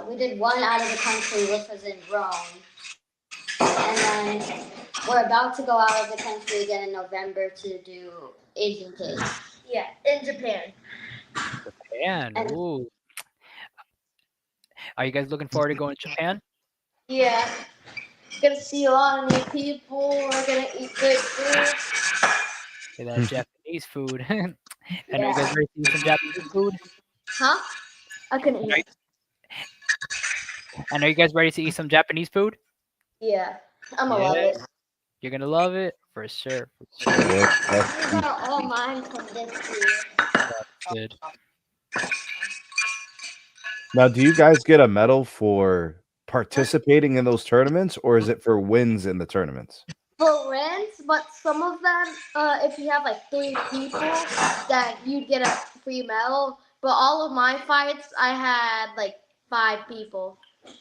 we did one out of the country, which was in Rome, and then we're about to go out of the country again in November to do Asian Games. Yeah, in Japan. Japan. And- Ooh. Are you guys looking forward to going to Japan? Yeah. Gonna see a lot of new people. We're gonna eat good food. Hey, that Japanese food. And are you Yeah. guys ready to eat some Japanese food? Huh? I couldn't eat. And are you guys ready to eat some Japanese food? Yeah, I'm gonna love Yeah. it. You're gonna love it for sure. These are all mine from this year. Good. Now, do you guys get a medal for participating in those tournaments, or is it for wins in the tournaments? For wins, but some of them, if you have like 3 people, that you'd get a free medal. But all of my fights, I had like 5 people.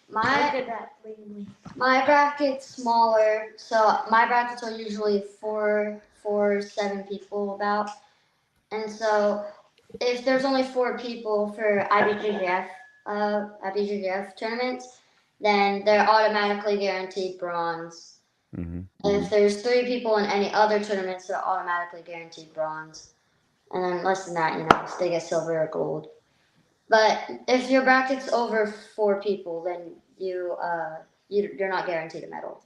My bracket's smaller, so my brackets are usually 7 people about. And so if there's only 4 people for IBJJF tournaments, then they're automatically guaranteed bronze. Mm-hmm. And if there's 3 people in any other tournaments, they're automatically guaranteed bronze. And then less than that, they get silver or gold. But if your bracket's over 4 people, then you're not guaranteed a medal.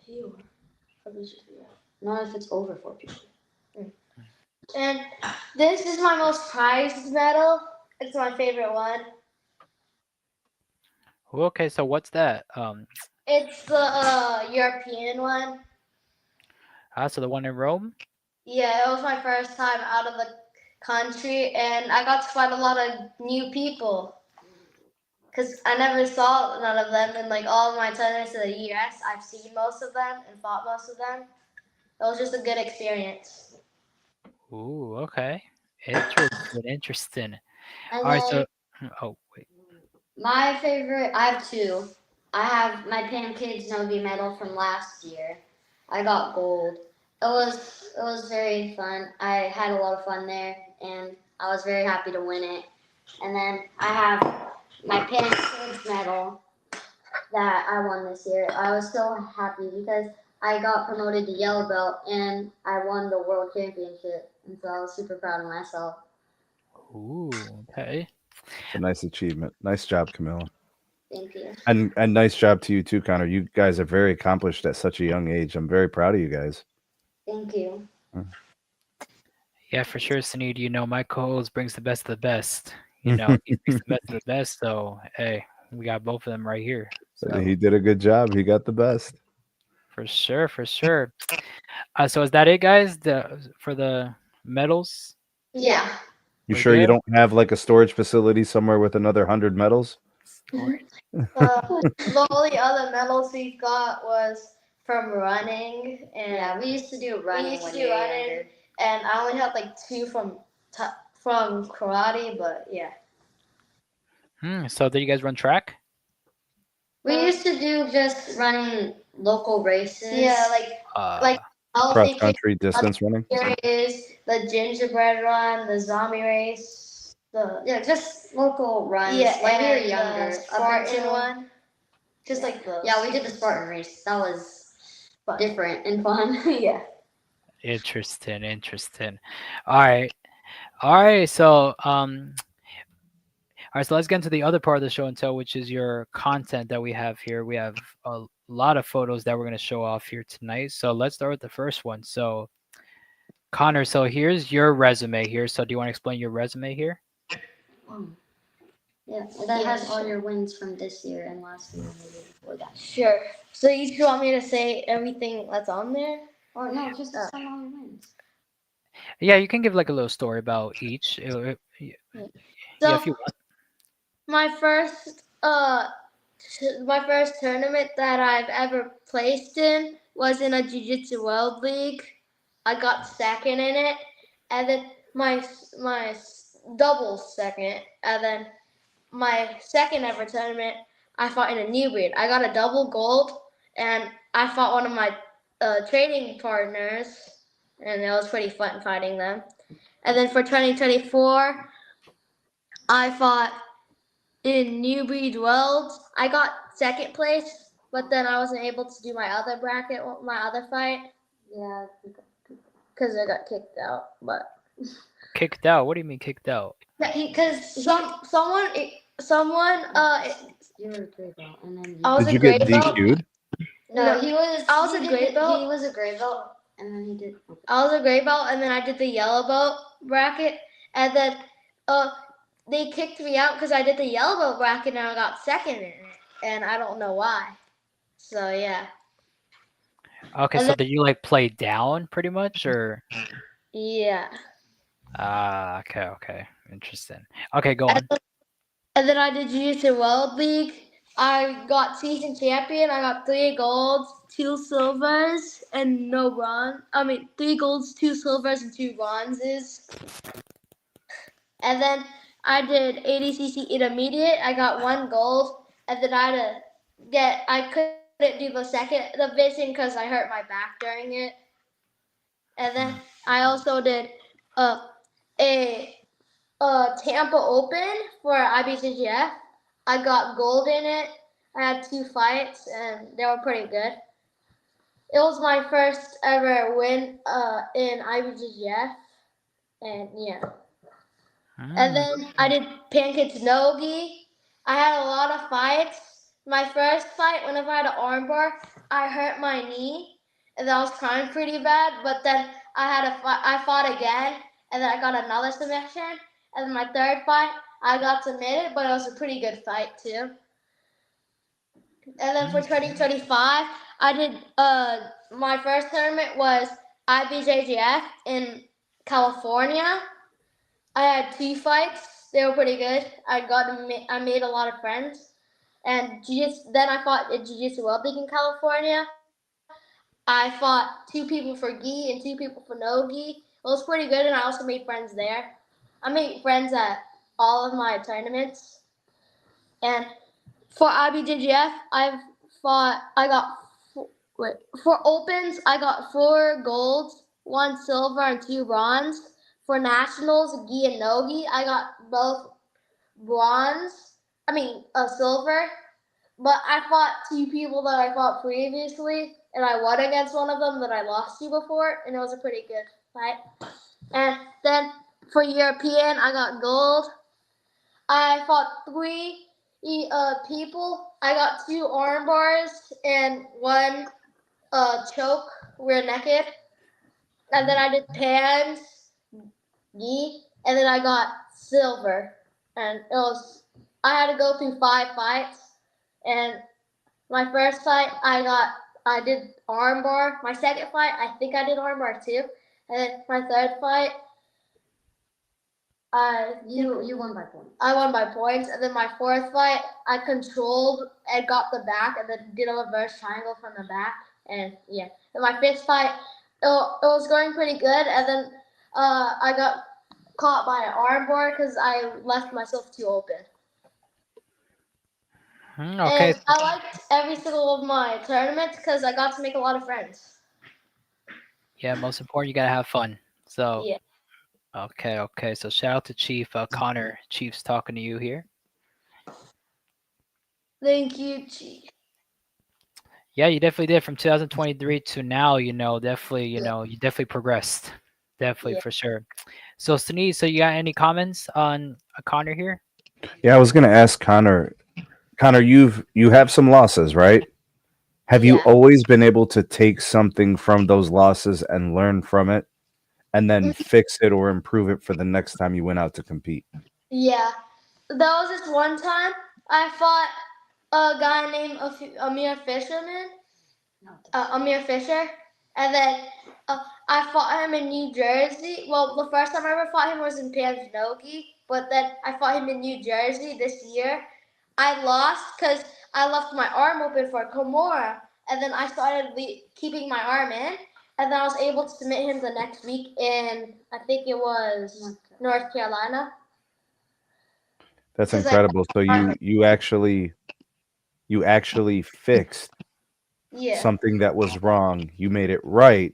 Not if it's over 4 people. And this is my most prized medal. It's my favorite one. Okay, so what's that? It's the European one. So the one in Rome. Yeah, it was my first time out of the country, and I got to find a lot of new people. Because I never saw none of them in like all of my tournaments in the US. I've seen most of them and fought most of them. It was just a good experience. Ooh, okay. Interesting, interesting. And All right, then so oh wait. my favorite, I have two. I have my Pancakes Nogi medal from last year. I got gold. It was very fun. I had a lot of fun there, and I was very happy to win it. And then I have my Pancakes medal that I won this year. I was so happy because I got promoted to yellow belt and I won the world championship, and so I was super proud of myself. Ooh, okay. It's a nice achievement. Nice job, Camilla. Thank you. And nice job to you too, Connor. You guys are very accomplished at such a young age. I'm very proud of you guys. Thank you. Yeah, for sure, Sneed. You know, my co-host brings the best of the best. You know, he brings the best of the best. So hey, we got both of them right here. So He did a good job. He got the best. for sure, for sure. So is that it, guys? For the medals? Yeah. You We're sure you good? don't have like a storage facility somewhere with another 100 medals? The only other medals we got was from running, and Yeah, we used to do running used to when do we were running. younger. And I only had like two from karate, but yeah. So did you guys run track? We used to do just running local races. Yeah, like Cross healthy country distance running? here is the gingerbread run, the zombie race, yeah, just local runs yeah, when we were and younger. the Up Spartan until one. Just like those. yeah, we did the Spartan race. That was Fun. different and fun. Yeah. Interesting, interesting. All right. All right. So all right, so let's get into the other part of the show and tell, which is your content that we have here. We have a lot of photos that we're going to show off here tonight. So let's start with the first one. So, Connor, so here's your resume here. So, do you want to explain your resume here? Yeah, that Yeah, has all sure. your wins from this year and last year and the year before that. Sure. So you just want me to say everything that's on there? Or no, just to sum all your wins. Yeah, you can give like a little story about each. Yeah, So if you want. my first my first tournament that I've ever placed in was in a Jiu-Jitsu World League. I got second in it, and then my doubles second, and then my second ever tournament I fought in a new breed. I got a double gold, and I fought one of my training partners, and it was pretty fun fighting them. And then for 2024, I fought in New Breed Worlds. I got second place, but then I wasn't able to do my other bracket, my other fight, Yeah, because I got kicked out. But Kicked out. What do you mean kicked out? because someone you were a gray belt, and then I was Did a you get gray belt. DQ'd? no, he was. I was he a did gray the- belt. He was a gray belt, and then he did. I was a gray belt, and then I did the yellow belt bracket, and then they kicked me out because I did the yellow belt bracket and I got second in it, and I don't know why. So yeah. Okay, And so did you like play down pretty much, or? Yeah. Okay, okay, interesting. Okay, go on. And then I did Jiu-Jitsu World League. I got season champion. I got 3 golds, 2 silvers, and no bronze. 3 golds, 2 silvers, and 2 bronzes. And then I did ADCC Intermediate. I got 1 gold. And then I couldn't do the second division because I hurt my back during it. And then I also did a Tampa Open for IBJJF. I got gold in it. I had 2 fights and they were pretty good. It was my first ever win in IBJJF, and yeah. And then I did Pancakes Nogi. I had a lot of fights. My first fight, whenever I had an armbar, I hurt my knee, and I was crying pretty bad. But then I fought again, and then I got another submission, and then my third fight I got submitted, but it was a pretty good fight too. And then for 2025, I did my first tournament was IBJJF in California. I had 2 fights. They were pretty good. I made a lot of friends. And then I fought at Jiu-Jitsu World League in California. I fought 2 people for gi and 2 people for no gi. It was pretty good, and I also made friends there. I made friends at all of my tournaments. And for IBJJF, for opens, I got 4 golds, 1 silver, and 2 bronze. For nationals, gi and no gi, I got both silver. But I fought 2 people that I fought previously, and I won against one of them that I lost to before, and it was a pretty good fight. And then for European, I got gold. I fought 3 people. I got 2 arm bars and 1 choke rear naked. And then I did pans, gi, and then I got silver. And I had to go through 5 fights. And my first fight, I did armbar. My second fight, I think I did armbar too. And then my third fight, You won by points. I won by points. And then my fourth fight, I controlled and got the back, and then did a reverse triangle from the back. And yeah. And my fifth fight, it was going pretty good. And then I got caught by an armbar because I left myself too open. Okay. And I liked every single of my tournaments because I got to make a lot of friends. Yeah, most important, you gotta have fun. So Yeah. okay. So shout out to Chief Connor. Chief's talking to you here. Thank you, Chief. Yeah, you definitely did from 2023 to now. Definitely, you definitely progressed. Definitely, Yeah. for sure. So Sneed, so you got any comments on Connor here? Yeah, I was gonna ask Connor. Connor, you have some losses, right? Have you Yeah. always been able to take something from those losses and learn from it, and then fix it or improve it for the next time you went out to compete? Yeah. There was this one time I fought a guy named Amir Fisher, and then I fought him in New Jersey. Well, the first time I ever fought him was in Pansnoki, but then I fought him in New Jersey this year. I lost because I left my arm open for Kimura, and then I started keeping my arm in, and then I was able to submit him the next week in, I think it was North Carolina. That's 'Cause incredible. So you actually fixed Yeah. something that was wrong. You made it right,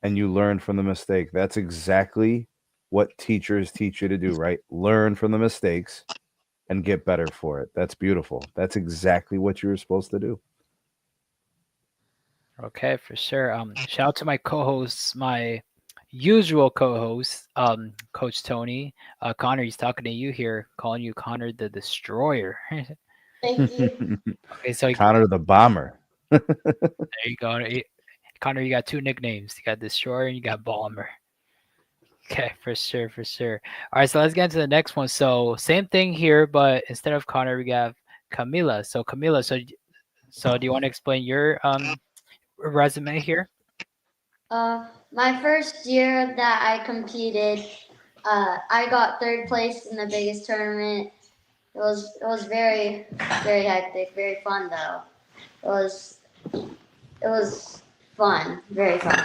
and you learned from the mistake. That's exactly what teachers teach you to do, right? Learn from the mistakes and get better for it. That's beautiful. That's exactly what you were supposed to do. Okay, for sure. Shout out to my co-hosts, my usual co-host, Coach Tony. Connor, he's talking to you here, calling you Connor the Destroyer. Thank you. Okay, so Connor the Bomber. there you go. Connor, you got 2 nicknames. You got Destroyer and you got Bomber. Okay, for sure. All right, so let's get into the next one. So same thing here, but instead of Connor, we have Camilla. So Camilla, so do you want to explain your resume here? My first year that I competed, I got 3rd place in the biggest tournament. It was very, very hectic, very fun though. It was fun, very fun.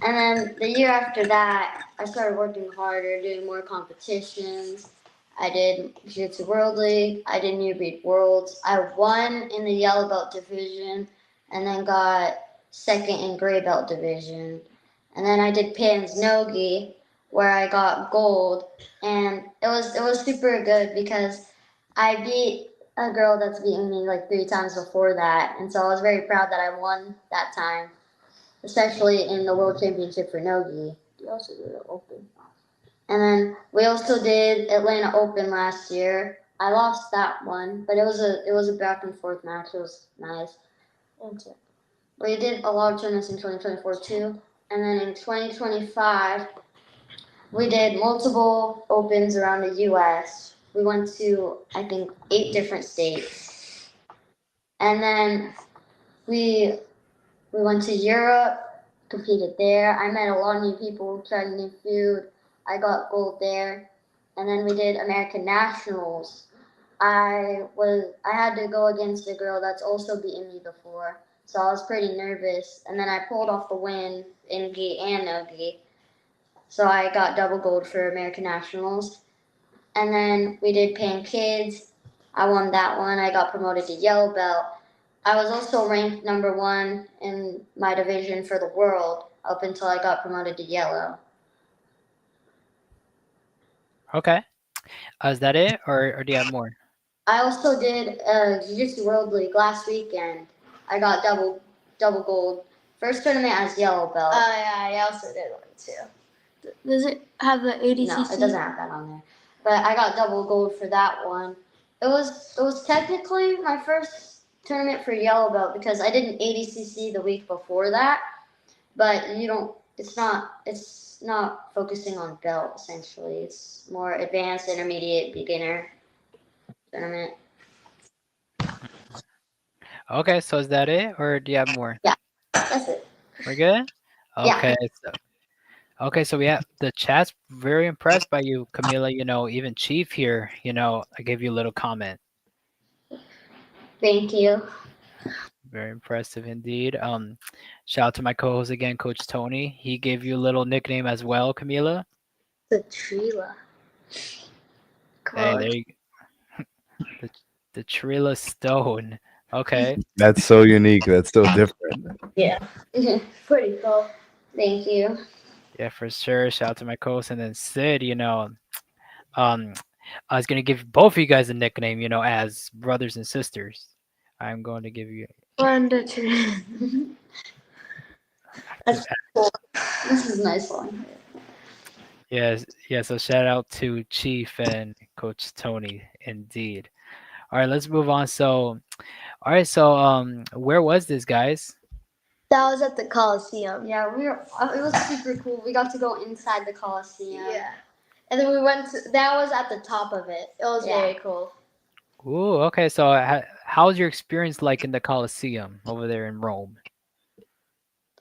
And then the year after that, I started working harder, doing more competitions. I did Jiu-Jitsu World League. I did New Breed Worlds. I won in the yellow belt division, and then got 2nd in gray belt division. And then I did Pans Nogi, where I got gold, and it was super good because I beat a girl that's beaten me like 3 times before that, and so I was very proud that I won that time, especially in the World Championship for Nogi. We also did the Open. And then we also did Atlanta Open last year. I lost that one, but it was a back and forth match. It was nice. We did a lot of tournaments in 2024 too. And then in 2025, We did multiple opens around the U.S. We went to, I think, 8 different states. And then we went to Europe, competed there. I met a lot of new people, tried new food. I got gold there. And then we did American Nationals. I had to go against a girl that's also beaten me before, so I was pretty nervous. And then I pulled off the win in gi and no gi, so I got double gold for American Nationals. And then we did Pan Kids. I won that one. I got promoted to yellow belt. I was also ranked #1 in my division for the world up until I got promoted to yellow. Okay. Is that it, or do you have more? I also did Jiu-Jitsu World League last weekend. I got double gold. First tournament as yellow belt. Yeah, I also did one too. Does it have the ADCC? No, it doesn't have that on there. But I got double gold for that one. It was technically my first tournament for yellow belt because I did an ADCC the week before that. But you don't. It's not focusing on belt essentially. It's more advanced, intermediate, beginner tournament. Okay, so is that it, or do you have more? That's it. We're good. Yeah. Okay. So we have the chat's very impressed by you, Camilla. Even Chief here. I gave you a little comment. Thank you. Very impressive indeed. Shout out to my co-host again, Coach Tony. He gave you a little nickname as well, Camilla. The Trila. Hey, there you go. The Trilla Stone. Okay. That's so unique. That's so different. Yeah. Pretty cool. Thank you. Yeah, for sure. Shout out to my co-host, and then Sid. I was gonna give both of you guys a nickname. As brothers and sisters. I'm going to give you. That's cool. This is a nice one. Yes, yeah. So shout out to Chief and Coach Tony, indeed. All right, let's move on. So, all right, so where was this, guys? That was at the Coliseum. Yeah, it was super cool. We got to go inside the Coliseum. Yeah. And then we went to, that was at the top of it. It was very cool. Ooh, okay. So, how's your experience like in the Coliseum over there in Rome?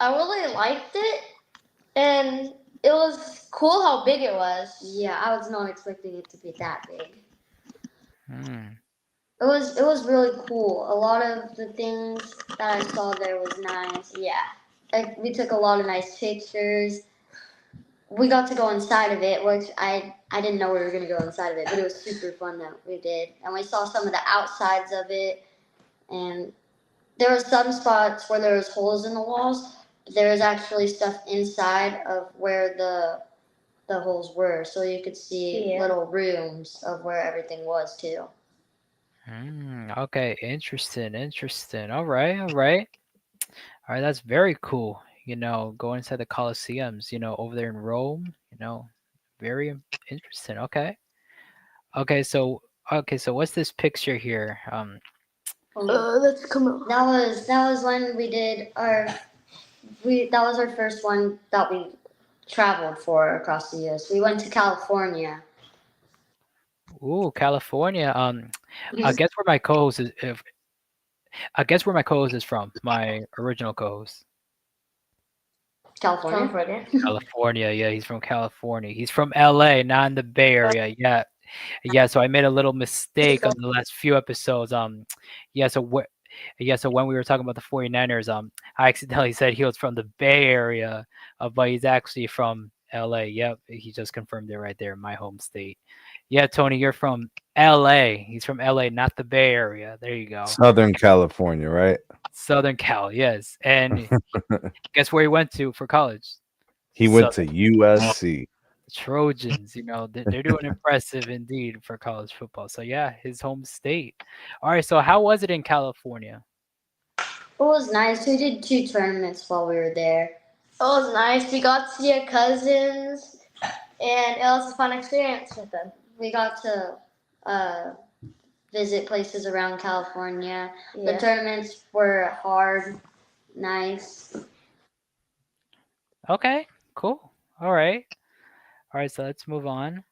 I really liked it, and it was cool how big it was. Yeah, I was not expecting it to be that big. Hmm. It was really cool. A lot of the things that I saw there was nice. Yeah. Like we took a lot of nice pictures. We got to go inside of it, which I didn't know we were gonna go inside of it, but it was super fun that we did. And we saw some of the outsides of it, and there were some spots where there was holes in the walls, but there was actually stuff inside of where the holes were, so you could see little rooms of where everything was too. Okay, interesting. All right. That's very cool. Go inside the Colosseums. Over there in Rome. Very interesting. Okay. So what's this picture here? Let's come on. That was when we did that was our first one that we traveled for across the US. We went to California. Ooh, California. I guess where my co-host is. I guess where my co-host is from. My original co-host. California. California. Yeah, he's from California. He's from LA, not in the Bay Area. Yeah. So I made a little mistake on the last few episodes. So when we were talking about the 49ers, I accidentally said he was from the Bay Area, but he's actually from LA. Yep, he just confirmed it right there, my home state. Yeah, Tony, you're from LA. He's from LA, not the Bay Area. There you go. Southern California, right? Southern Cal, yes. And guess where he went to for college? He went to USC. Trojans, they're doing impressive indeed for college football. So yeah, his home state. All right, so how was it in California? It was nice. We did 2 tournaments while we were there. It was nice. We got to see our cousins, and it was a fun experience with them. We got to visit places around California. Yeah. The tournaments were hard, nice. Okay, cool. All right. All right, so let's move on.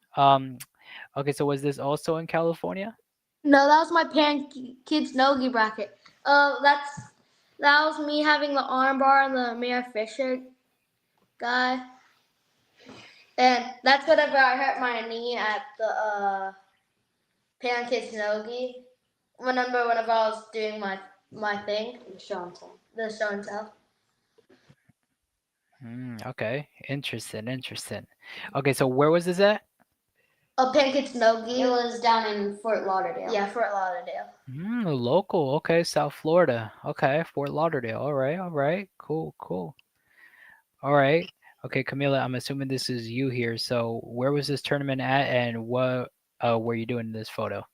Okay, so was this also in California? No, that was my kids nogi bracket. That was me having the armbar and the Mayor Fisher guy, and that's whenever I hurt my knee at the pancakes nogi. Whenever I was doing my thing, Show and tell. the show and tell. Okay, interesting, interesting. Okay, so where was this at? Pancakes nogi. It was down in Fort Lauderdale. Yeah, Fort Lauderdale. Local. Okay, South Florida. Okay, Fort Lauderdale. All right, all right. Cool, cool. All right. Okay, Camilla, I'm assuming this is you here. So where was this tournament at, and what were you doing in this photo?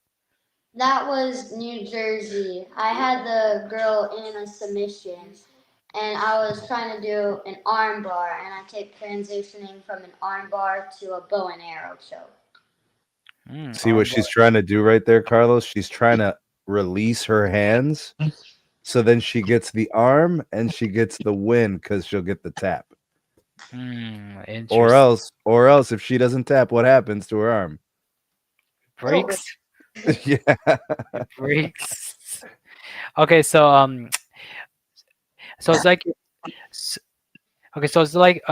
That was New Jersey. I had the girl in a submission, and I was trying to do an arm bar, and I kept transitioning from an arm bar to a bow and arrow choke. See what she's trying to do right there, Carlos? She's trying to release her hands, so then she gets the arm and she gets the win because she'll get the tap. Interesting. Or else, if she doesn't tap, what happens to her arm? Breaks. Yeah. It breaks. Okay, so it's like, okay, so it's like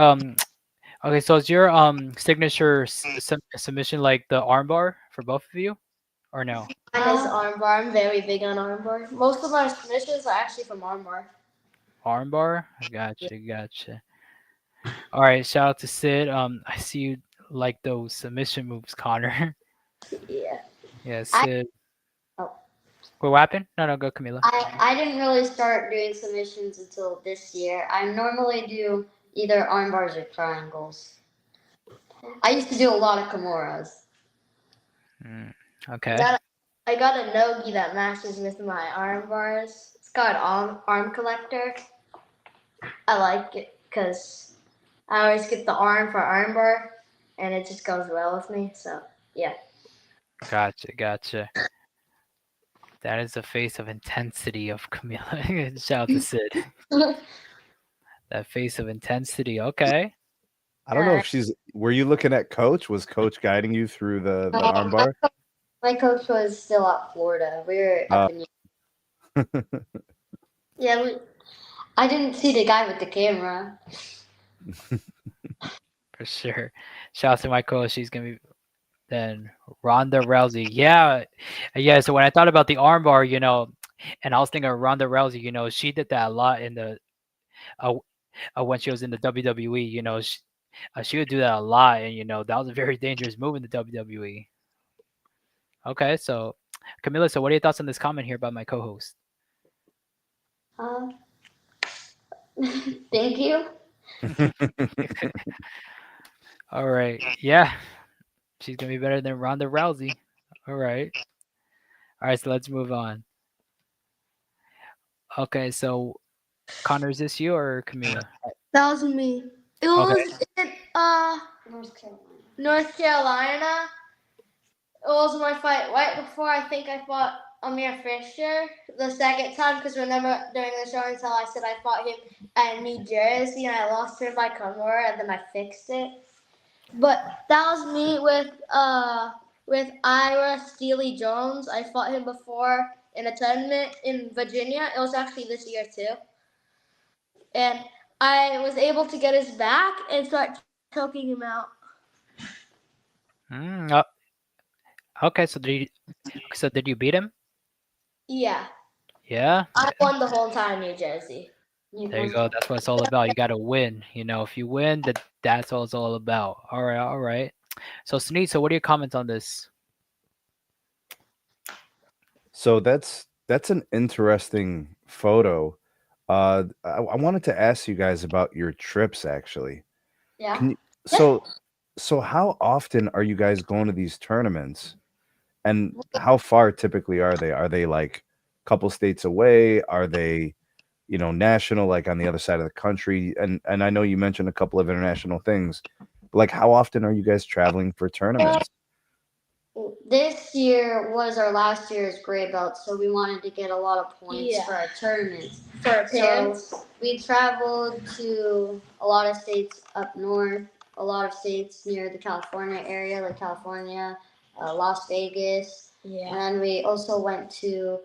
okay, so is your signature submission like the armbar for both of you, or no? Mine is armbar. I'm very big on armbar. Most of my submissions are actually from armbar. Armbar. Gotcha. All right, shout out to Sid. I see you like those submission moves, Connor. Yeah. Yeah, Sid. Oh. Wait, what happened? No, go, Camilla. I didn't really start doing submissions until this year. I normally do either arm bars or triangles. I used to do a lot of Kimuras. Okay. I got a nogi that matches with my arm bars. It's called arm collector. I like it because I always get the arm for arm bar, and it just goes well with me. So yeah. Gotcha. That is the face of intensity of Camilla. Shout out to Sid. That face of intensity. Okay. I don't know if were you looking at Coach? Was Coach guiding you through the arm bar? My coach was still at Florida. We were up in. Yeah, I didn't see the guy with the camera. For sure. Shout out to my coach. She's gonna be then Ronda Rousey. Yeah. So when I thought about the armbar, and I was thinking of Ronda Rousey, she did that a lot in the when she was in the WWE. She would do that a lot, and that was a very dangerous move in the WWE. Okay, so Camilla, so what are your thoughts on this comment here by my co-host? Thank you. All right. Yeah. She's going to be better than Ronda Rousey. All right. So let's move on. Okay, so Connor, is this you or Camilla? that was me. It was in North Carolina. It was my fight right before I think I fought Amir Fisher the second time, because remember during the show and tell I said I fought him at New Jersey and I lost him by Kimura and then I fixed it. But that was me with Ira Steely Jones. I fought him before in a tournament in Virginia. It was actually this year too. And I was able to get his back and start choking him out. Okay, so did you beat him? Yeah. Yeah? I won the whole entire New Jersey. There you go. That's what it's all about. You got to win. If you win, that's all it's all about. All right. So, Sneed, so what are your comments on this? So that's an interesting photo. I wanted to ask you guys about your trips, actually. Yeah. So how often are you guys going to these tournaments? And how far typically are they? Are they like a couple states away? Are they, national, like on the other side of the country? And I know you mentioned a couple of international things. But like, how often are you guys traveling for tournaments? This year was our last year's gray belt, so we wanted to get a lot of points for our tournaments. For So we traveled to a lot of states up north, a lot of states near the California area, like California, Las Vegas, Yeah. and then we also went to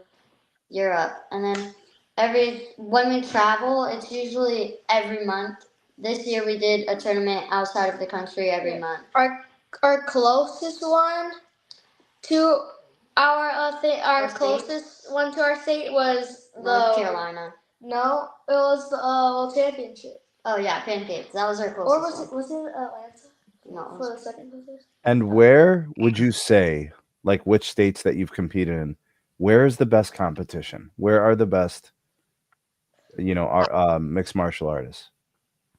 Europe. And then when we travel, it's usually every month. This year we did a tournament outside of the country every month. Our closest one to our closest one to our state was North Carolina. No, it was the World Championship. Oh yeah, Pancakes. That was our Or closest. was it Atlanta No. for the second closest? And where would you say, like, which states that you've competed in? Where is the best competition? Where are the best, our mixed martial artists?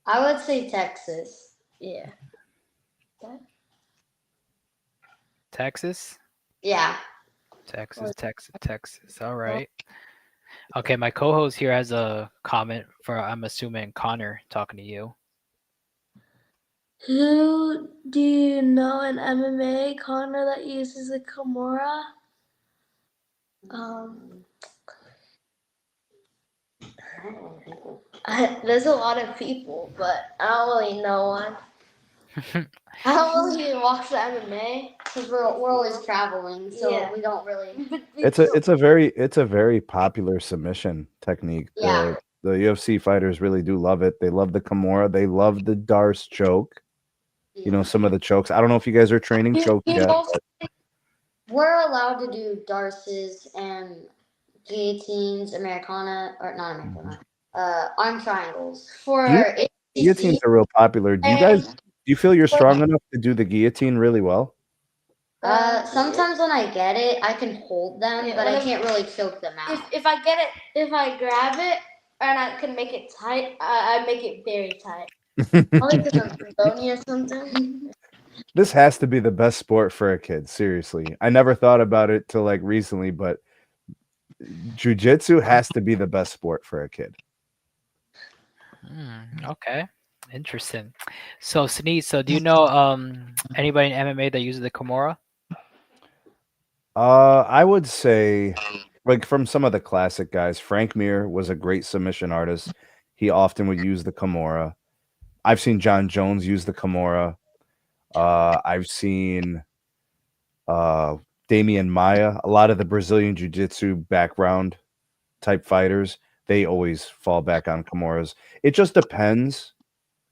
I would say Texas. Yeah. Texas? Yeah. Texas. All right. Okay, my co-host here has a comment for, I'm assuming, Connor talking to you. Who do you know in MMA, Connor, that uses the Kimura? There's a lot of people, but I don't really know one. I don't really watch the MMA because we're always traveling, so we don't really. It's a very popular submission technique. Yeah. The UFC fighters really do love it. They love the Kimura. They love the Darce choke. Some of the chokes. I don't know if you guys are training choke yet. We're allowed to do Darces and guillotines, Americana, or not Americana, arm triangles. For Guillotines are real popular. Do you feel you're strong enough to do the guillotine really well? Sometimes when I get it, I can hold them, but I can't really choke them out. If I get it, if I grab it and I can make it tight, I make it very tight. Probably because I'm bony or something. This has to be the best sport for a kid. Seriously, I never thought about it till like recently, but jiu-jitsu has to be the best sport for a kid. Okay, interesting. So Sneed, do you know anybody in MMA that uses the Kimura? I would say, like, from some of the classic guys, Frank Mir was a great submission artist. He often would use the Kimura. I've seen John Jones use the Kimura. I've seen Damian Maia. A lot of the Brazilian Jiu-Jitsu background type fighters, they always fall back on Kimuras. It just depends,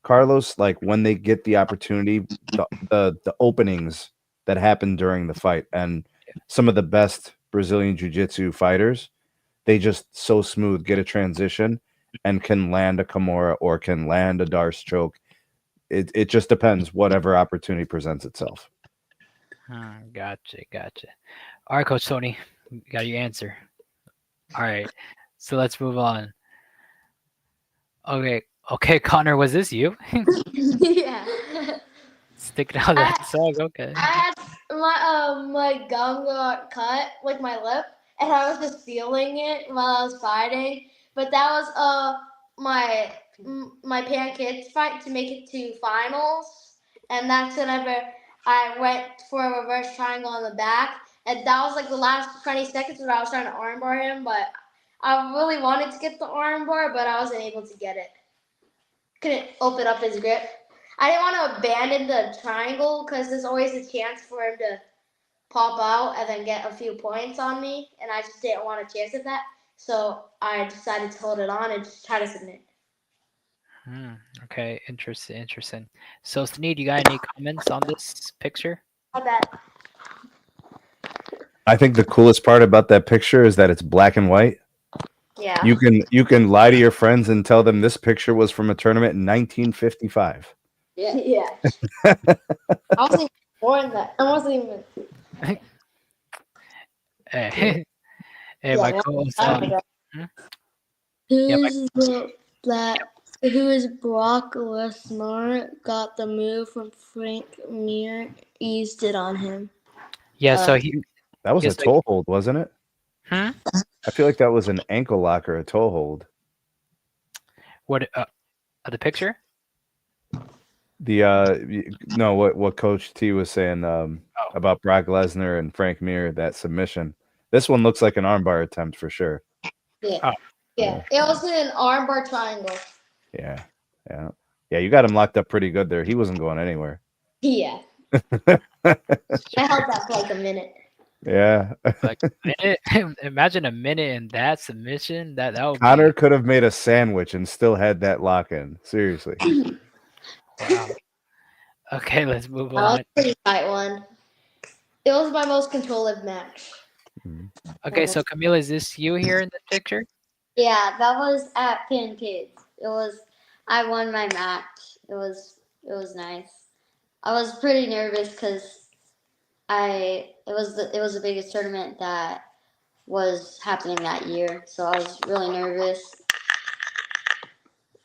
Carlos, like when they get the opportunity, the openings that happen during the fight. And some of the best Brazilian Jiu-Jitsu fighters, they just so smooth, get a transition and can land a Kimura or can land a Darce choke. It just depends, whatever opportunity presents itself. Gotcha. All right, Coach Tony, you got your answer. All right, so let's move on. Okay, Connor, was this you? Yeah. Sticking out that song. Okay. I had my gum got cut, like my lip, and I was just feeling it while I was fighting. But that was my Pan-Kids fight to make it to finals, and that's whenever I went for a reverse triangle on the back, and that was like the last 20 seconds where I was trying to armbar him, but I really wanted to get the armbar, but I wasn't able to get it. Couldn't open up his grip. I didn't want to abandon the triangle because there's always a chance for him to pop out and then get a few points on me, and I just didn't want a chance of that. So I decided to hold it on and just try to submit. Okay, interesting. So, Sneed, you got any comments on this picture? I bet. I think the coolest part about that picture is that it's black and white. Yeah. You can lie to your friends and tell them this picture was from a tournament in 1955. Yeah. I wasn't even born that. I wasn't even. Hey, my co-host. Who is Brock Lesnar got the move from Frank Mir eased it on him? Yeah, so that was a toe hold, wasn't it? I feel like that was an ankle lock or a toe hold. What the picture? What Coach T was saying about Brock Lesnar and Frank Mir, that submission. This one looks like an armbar attempt for sure. Yeah. Yeah. It was an armbar triangle. Yeah. Yeah, you got him locked up pretty good there. He wasn't going anywhere. Yeah. I held that for like a minute. Yeah. Like a minute. Imagine a minute in that submission. That would Connor be could have made a sandwich and still had that lock in. Seriously. wow. Okay, let's move That was on. a pretty tight one. It was my most controlled match. Okay, so Camilla, is this you here in the picture? Yeah, that was at Pin Kids. I won my match. It was nice. I was pretty nervous because it was the biggest tournament that was happening that year, so I was really nervous.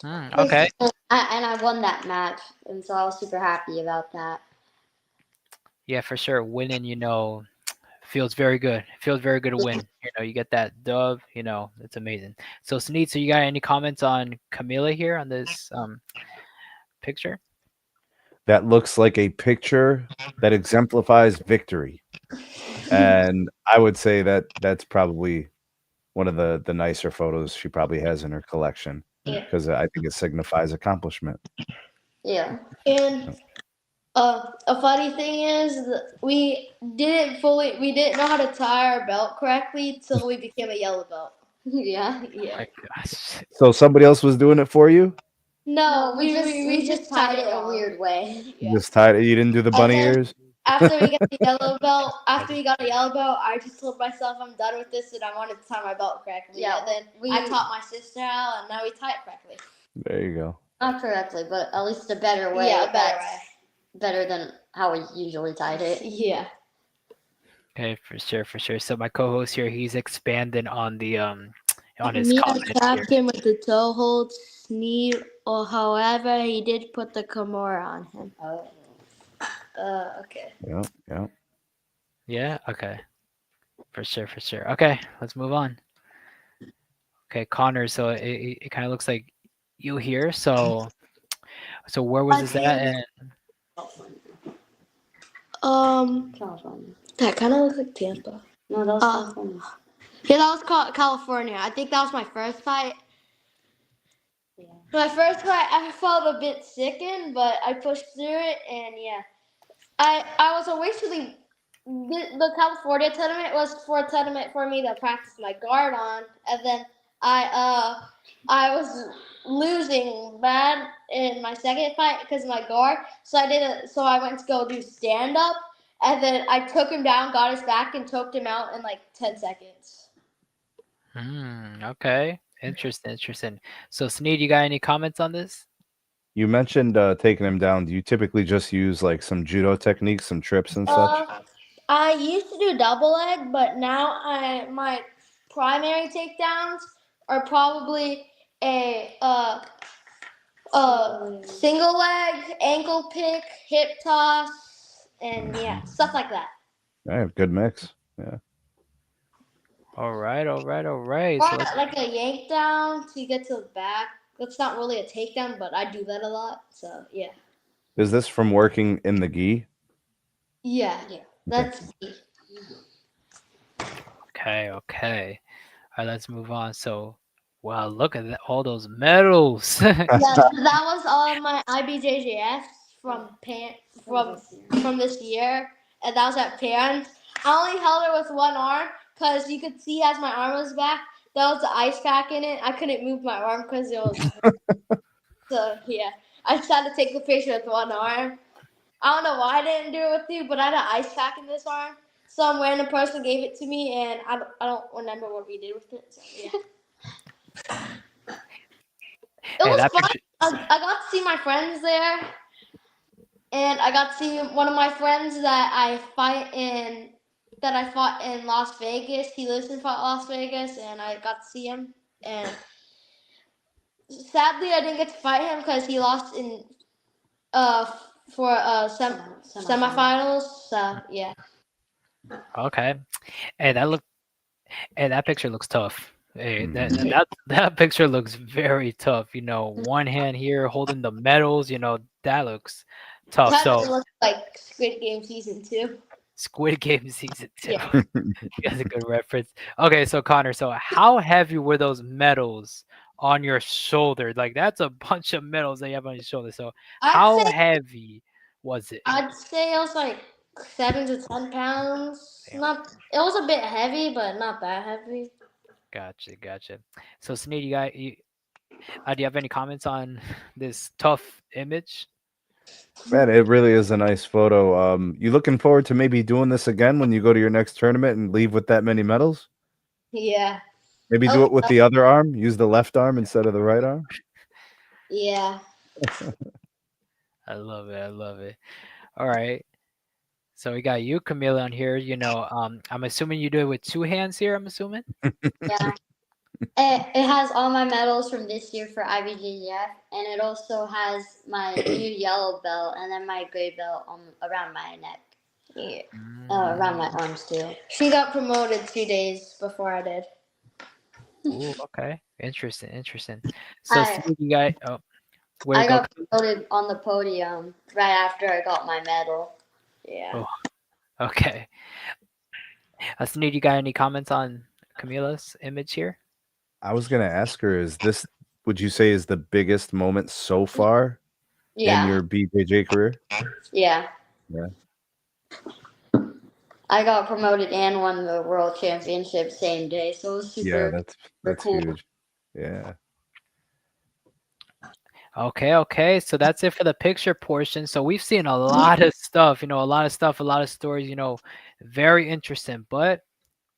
Okay. And I won that match, and so I was super happy about that. Yeah, for sure. Winning, feels very good. It feels very good to win. You get that dub, it's amazing. So Sneed, so you got any comments on Camilla here on this picture? That looks like a picture that exemplifies victory. And I would say that that's probably one of the nicer photos she probably has in her collection, because I think it signifies accomplishment. Yeah. And a funny thing is that we didn't know how to tie our belt correctly till we became a yellow belt. Yeah. Yeah. My gosh. So somebody else was doing it for you? No, we just tied it a wrong. weird way. Yeah. You just tied it. You didn't do the bunny then- ears? After we got a yellow belt, I just told myself I'm done with this and I wanted to tie my belt correctly. Yeah, And then I taught my sister how, and now we tie it correctly. There you go. Not correctly, but at least a better way. Yeah, a better that's better than how we usually tied it. Yeah. Okay, for sure. So my co-host here, he's expanding on the on his Me comment here. attacked him with the toe hold, Sneed, or however he did put the Kimura on him. Oh. Okay. Yeah. Yeah. Okay. For sure. Okay, let's move on. Okay, Connor. So it kind of looks like you here. So where was this at? And California. That kind of looks like Tampa. No, that was California. Yeah, that was California. I think that was my first fight. Yeah. My first fight, I felt a bit sickened, but I pushed through it, and yeah. I was originally the California tournament was for a tournament for me to practice my guard on, and then I was losing bad in my second fight because of my guard, so I went to go do stand up, and then I took him down, got his back, and choked him out in like 10 seconds. Okay, interesting. So Sneed, you got any comments on this? You mentioned taking him down. Do you typically just use like some judo techniques, some trips and such? I used to do double leg, but now my primary takedowns are probably a single leg, ankle pick, hip toss, and yeah, stuff like that. Yeah, good mix. Yeah. All right. Or So like a yank down to get to the back. That's not really a takedown, but I do that a lot. So yeah. Is this from working in the gi? Yeah. That's okay. All right, let's move on. So, wow, look at all those medals. that was all my IBJJFs from this year, and that was at parents. I only held it with one arm because you could see as my arm was back, there was the ice pack in it. I couldn't move my arm because it was. So yeah, I just had to take the picture with one arm. I don't know why I didn't do it with you, but I had an ice pack in this arm. Some random person gave it to me, and I don't remember what we did with it. So yeah. It was fun. I got to see my friends there, and I got to see one of my friends that I fought in Las Vegas. He lives in Las Vegas, and I got to see him. And sadly, I didn't get to fight him because he lost in semifinals. So yeah. Okay, and that picture looks tough. Hey, that picture looks very tough. One hand here holding the medals. That looks tough. That looks like Squid Game season 2. Squid Game season 2. Yeah. That's a good reference. Okay, so Connor, so how heavy were those medals on your shoulder. Like that's a bunch of medals that you have on your shoulder. So I'd how say heavy was it? I'd say it was like 7 to 10 pounds. Damn. Not it was a bit heavy, but not that heavy. Gotcha. So Sneed, do you have any comments on this tough image? Man, it really is a nice photo. You looking forward to maybe doing this again when you go to your next tournament and leave with that many medals? Yeah. Maybe do it with the other arm. Use the left arm instead of the right arm. Yeah. I love it. All right. So we got you, Camilla, on here. I'm assuming you do it with 2 hands here. I'm assuming. Yeah. It has all my medals from this year for IBJJF, and it also has my new yellow belt and then my gray belt around my neck. Yeah. Around my arms too. She got promoted 2 days before I did. Ooh, okay. Interesting. So Sneed, you got where I you go? got promoted on the podium right after I got my medal. Yeah. Oh. Okay. Sneed, you got any comments on Camilla's image here? I was gonna ask her, would you say is the biggest moment so far in Yeah. your BJJ career? Yeah. Yeah. I got promoted and won the world championship same day, so it was super. Yeah, that's cool. huge. Yeah. Okay. So that's it for the picture portion. So we've seen a lot of stuff, a lot of stories, very interesting, but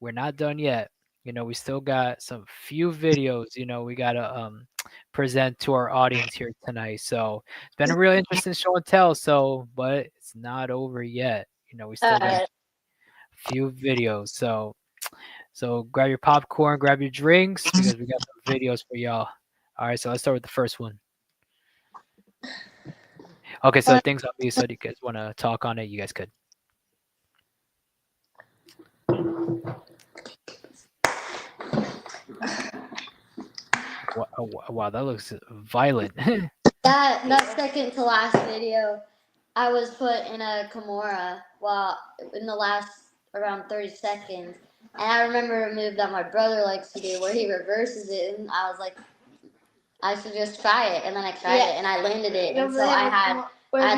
we're not done yet. We still got some few videos, we got to present to our audience here tonight. So it's been a real interesting show and tell. So, but it's not over yet. We still got a few videos. So grab your popcorn, grab your drinks, because we got some videos for y'all. All right, so let's start with the first one. Okay, so things on me. So if you guys want to talk on it, you guys could. Wow, that looks violent. That second to last video, I was put in a Kimura in the last around 30 seconds. And I remember a move that my brother likes to do where he reverses it, and I was like, I should just try it. And then I tried it, and I landed it. And so I had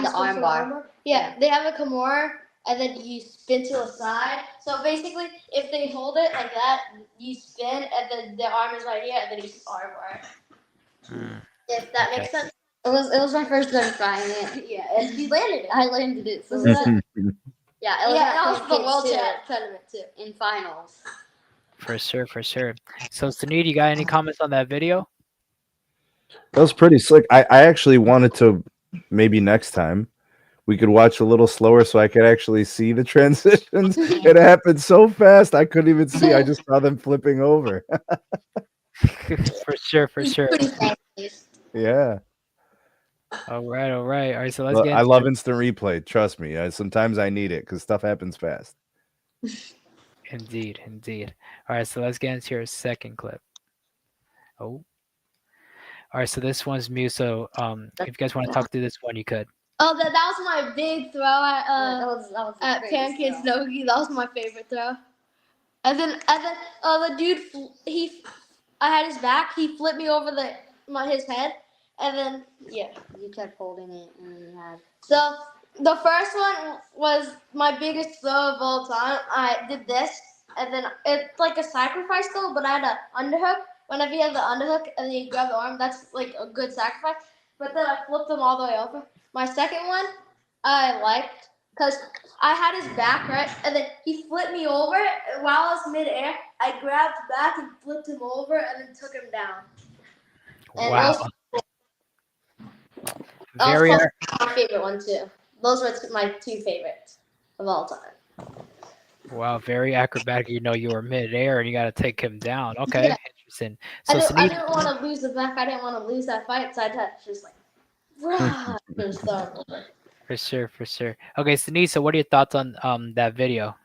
the arm bar. Yeah, they have a Kimura, and then you spin to the side. So basically, if they hold it like that, you spin, and then the arm is right here, and then you arm bar. If that makes sense. It was my first time trying it. Yeah, and you landed it. I landed it. So Yeah, that was the world tournament too. In finals. For sure. So Sunit, you got any comments on that video? That was pretty slick. I actually wanted to, maybe next time we could watch a little slower so I could actually see the transitions. It happened so fast I couldn't even see. I just saw them flipping over. For sure. Yeah. All right. So let's get. I love instant replay. Trust me. Sometimes I need it because stuff happens fast. Indeed. All right, so let's get into your second clip. Oh. All right, so this one's mute. So if you guys want to talk through this one, you could. Oh, that was my big throw at that was at Pancakes Nogi. That was my favorite throw. And then the dude I had his back. He flipped me over his head, and then you kept holding it, and you had. So the first one was my biggest throw of all time. I did this, and then it's like a sacrifice throw, but I had an underhook. Whenever you have the underhook and then you grab the arm, that's like a good sacrifice. But then I flipped them all the way over. My second one I liked because I had his back, right? And then he flipped me over. And while I was midair, I grabbed back and flipped him over and then took him down. And wow. That was my favorite one too. Those were my 2 favorites of all time. Wow, very acrobatic. You were midair and you got to take him down. Okay, yeah. Interesting. So I didn't want to lose the back. I didn't want to lose that fight, so I had to just For sure. Okay, Sunit, so what are your thoughts on that video?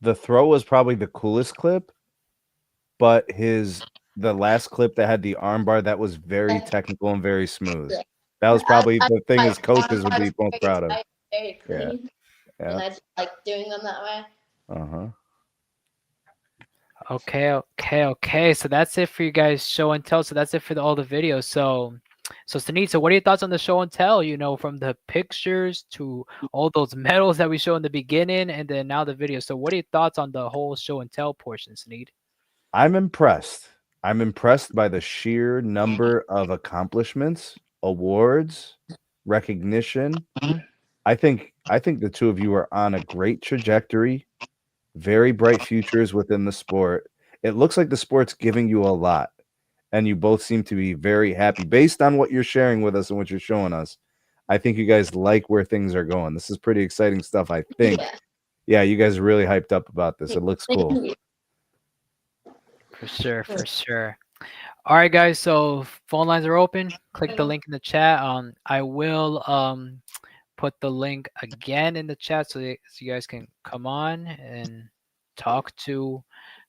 The throw was probably the coolest clip, but the last clip that had the armbar, that was very technical and very smooth. That was probably the thing his coaches would be most proud of. Very clean. Yeah. And I just like doing them that way. Okay. So that's it for you guys show and tell. So that's it for all the videos. So Sunit, so what are your thoughts on the show and tell? You know, from the pictures to all those medals that we show in the beginning, and then now the video. So what are your thoughts on the whole show and tell portion, Sunit? I'm impressed. I'm impressed by the sheer number of accomplishments, awards, recognition. I think the two of you are on a great trajectory, very bright futures within the sport. It looks like the sport's giving you a lot, and you both seem to be very happy based on what you're sharing with us and what you're showing us. I think you guys like where things are going. This is pretty exciting stuff, I think. Yeah, you guys are really hyped up about this. It looks cool. For sure. All right, guys. So phone lines are open. Click the link in the chat. I will put the link again in the chat so you guys can come on and talk to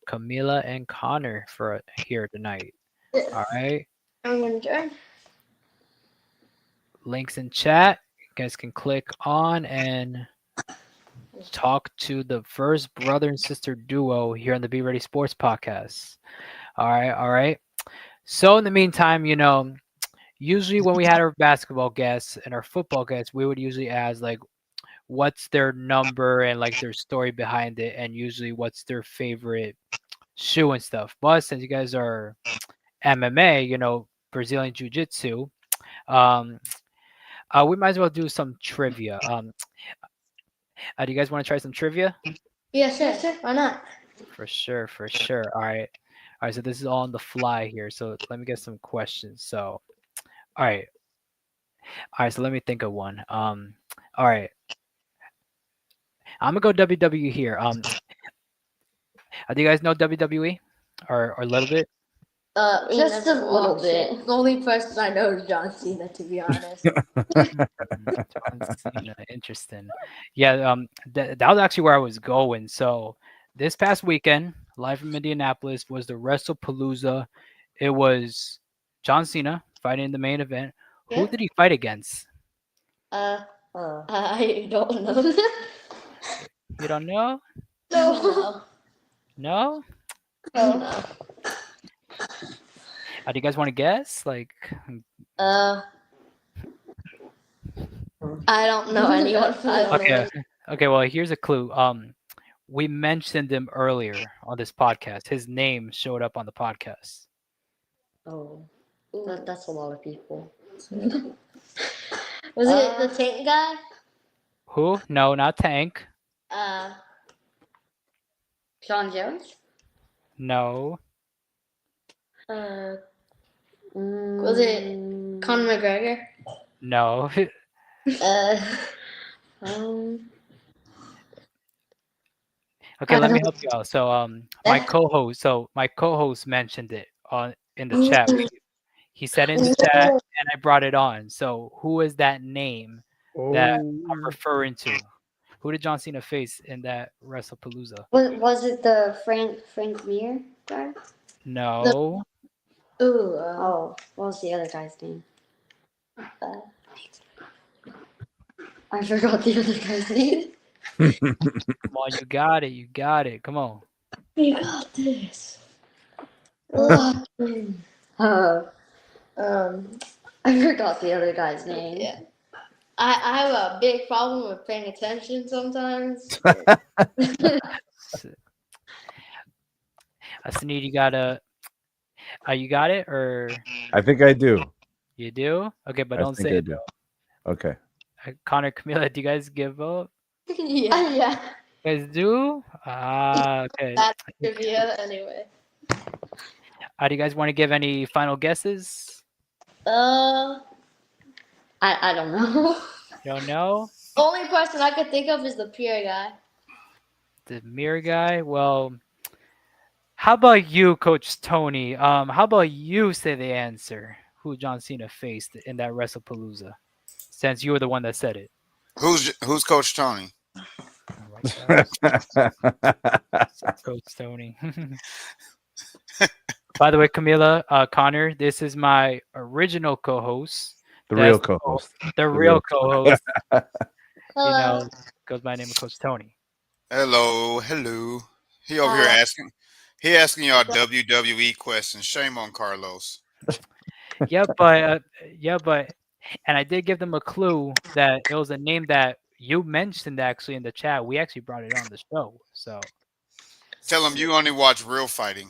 Camilla and Connor for here tonight. All right. I'm gonna join. Links in chat. You guys can click on and talk to the first brother and sister duo here on the Be Ready Sports Podcast. All right. So in the meantime, you know, usually when we had our basketball guests and our football guests, we would usually ask like, what's their number and like their story behind it, and usually what's their favorite shoe and stuff. But since you guys are MMA, you know, Brazilian Jiu-Jitsu, we might as well do some trivia. Do you guys want to try some trivia? Yeah, sure. Why not? For sure. All right. So this is all on the fly here. So let me get some questions. So, all right. So let me think of one. All right. I'm gonna go WWE here. Do you guys know WWE or a little bit? Just a little bit. The only person I know is John Cena, to be honest. John Cena, interesting. Yeah, that was actually where I was going. So this past weekend, live from Indianapolis, was the WrestlePalooza. It was John Cena fighting in the main event. Yeah. Who did he fight against? I don't know. You don't know? No. No? No. Do you guys want to guess? Like, I don't know anyone. Okay. Well, here's a clue. We mentioned him earlier on this podcast. His name showed up on the podcast. Oh, that's a lot of people. Was it the Tank guy? Who? No, not Tank. Sean Jones? No. Was it Conor McGregor? No. Okay, let me help you out. So, my co-host mentioned it in the chat. He said in the chat, and I brought it on. So, who is that name that I'm referring to? Who did John Cena face in that WrestlePalooza? Was it the Frank Mir guy? No. What was the other guy's name? I forgot the other guy's name. Come on, you got it. Come on. You got this. I forgot the other guy's name. Yeah. I have a big problem with paying attention sometimes. Sunit, you got it, or I think I do. you do? Okay, but I don't think say I it. do. Okay. Connor, Camilla, do you guys give up? Yeah. Yeah. You guys do? Okay. That's trivia anyway. Do you guys want to give any final guesses? I don't know. You don't know? Only person I could think of is the Pierre guy. The mirror guy? Well, how about you, Coach Tony? How about you say the answer? Who John Cena faced in that WrestlePalooza? Since you were the one that said it. Who's Coach Tony? Coach Tony. By the way, Camilla, Connor, this is my original co-host. The real co-host. The real co-host. You Hello. know, goes by the name of Coach Tony. Hello. He over here asking. He asking y'all WWE questions. Shame on Carlos. yeah, but, and I did give them a clue that it was a name that you mentioned actually in the chat. We actually brought it on the show. So Tell him you only watch real fighting.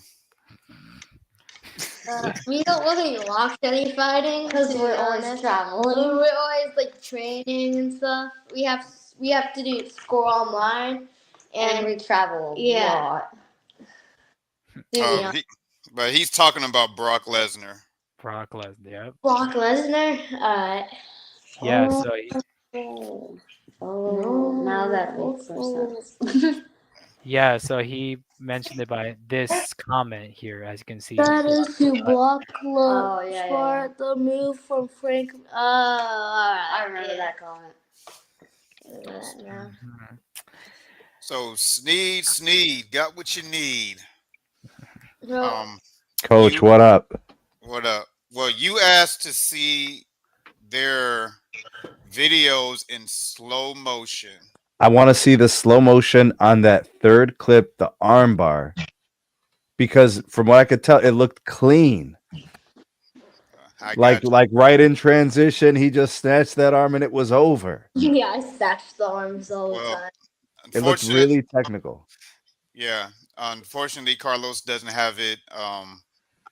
We don't really watch any fighting Because we're always traveling. We're always like training and stuff. We have to do score online, And we travel a Yeah. lot. Yeah. But he's talking about Brock Lesnar. Brock Lesnar, yep. Brock Lesnar. Yeah, Oh. so Oh, now that makes more sense. yeah, so he mentioned it by this comment here, as you can see. That is to block Oh, yeah, yeah. the move from Frank. I remember that comment. Yeah. Mhm. So Sneed, got what you need. Coach, You- what up? What up? Well, you asked to see their videos in slow motion. I want to see the slow motion on that third clip, the arm bar, because from what I could tell, it looked clean. I Like got you. like right in transition, he just snatched that arm and it was over. Yeah, I snatched the arms all the Well, time. It looked really technical. Yeah. Unfortunately, Carlos doesn't have it.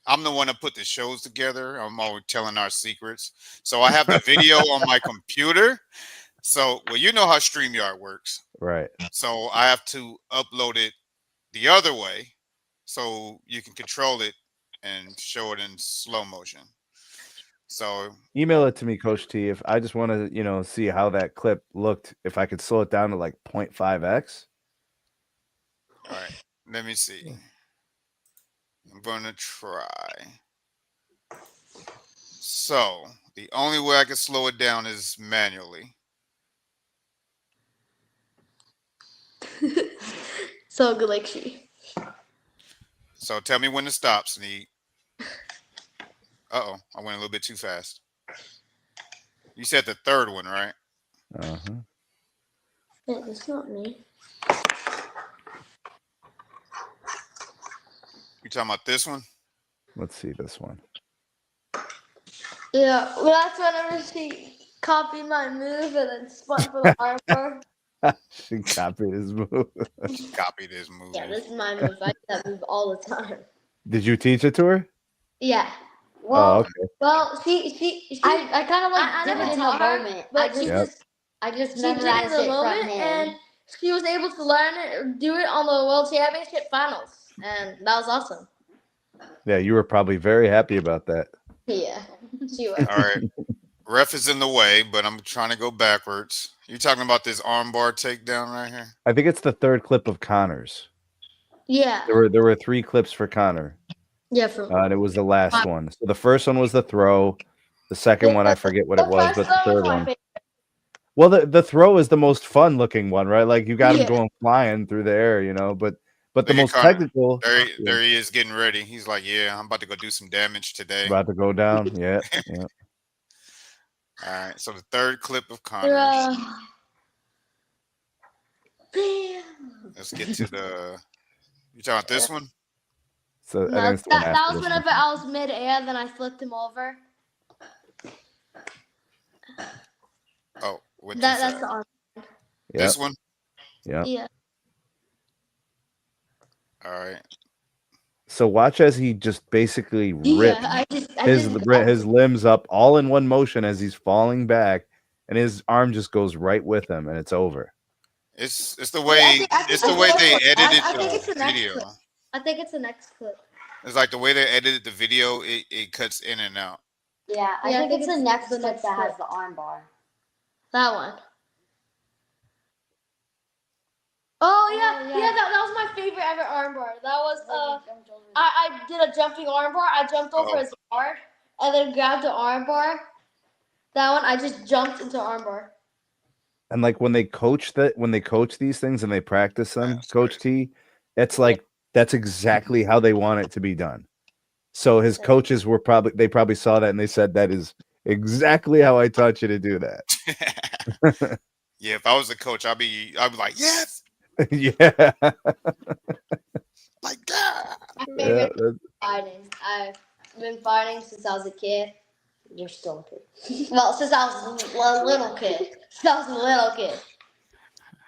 I'm the one that put the shows together. I'm always telling our secrets. So I have the video on my computer. So, well, you know how StreamYard works. Right. So I have to upload it the other way so you can control it and show it in slow motion. So Email it to me, Coach T. If I just want to, see how that clip looked, if I could slow it down to like 0.5x. all right, let me see. I'm gonna try. So the only way I can slow it down is manually. So good, like she. So tell me when to stop, Sneak. Uh-oh, I went a little bit too fast. You said the third one, right? Uh-huh. Yeah, that's not me. You talking about this one? Let's see this one. Yeah, well, that's whenever she copied my move and then spun for the armbar. She copied his move. Copy this move. Yeah, this is my move. I do that move all the time. Did you teach it to her? Yeah. Oh, okay. Well, she I kind of like I did never it in the taught her, moment. but I she just she did it memorized in the it from moment, him. and she was able to learn it, do it on the World Championship finals, and that was awesome. Yeah, you were probably very happy about that. Yeah, she was. All right. Ref is in the way, but I'm trying to go backwards. You talking about this armbar takedown right here? I think it's the third clip of Connor's. Yeah. There were 3 clips for Connor. Yeah. From And it was the last one. So the first one was the throw. The second one, I forget what it was, but the third one. Well, the throw is the most fun looking one, right? Like you got him going flying through the air, but the most Connor. technical. There he is getting ready. He's like, yeah, I'm about to go do some damage today. About to go down. Yeah. Yeah. All right. So the third clip of Connor. Let's get to the. You talking about this one? So No, I think it's the one that after was this whenever I was mid-air, then I flipped him over. Oh, what That's the arm. one. This one? Yeah. Yeah. All right. So watch as he just basically rips I his limbs up all in one motion as he's falling back, and his arm just goes right with him, and it's over. It's the way they edited the video. I think it's the next clip. It's like the way they edited the video. It cuts in and out. Yeah, I think it's the next clip that has the arm bar. That one. Oh yeah, that was my favorite ever armbar. That was I did a jumping armbar. I jumped over his guard and then grabbed the armbar. That one I just jumped into armbar. And like when they coach these things and they practice them, Coach T, it's like that's exactly how they want it to be done. So his coaches they probably saw that and they said that is exactly how I taught you to do that. Yeah, if I was a coach, I'd be like, yes. Yeah. Like that. favorite that- fighting. I've been fighting since I was a kid. You're still a kid. Well, since I was a little kid. Since I was a little kid.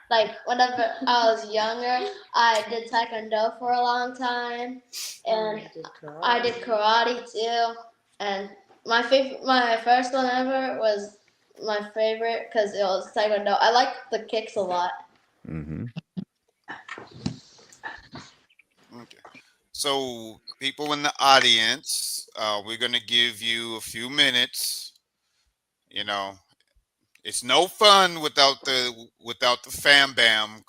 Like whenever I was younger, I did taekwondo for a long time, and I did karate too. And my first one ever was my favorite because it was taekwondo. I like the kicks a lot. Mhm. Okay. So, people in the audience, we're gonna give you a few minutes. You know, it's no fun without the fam bam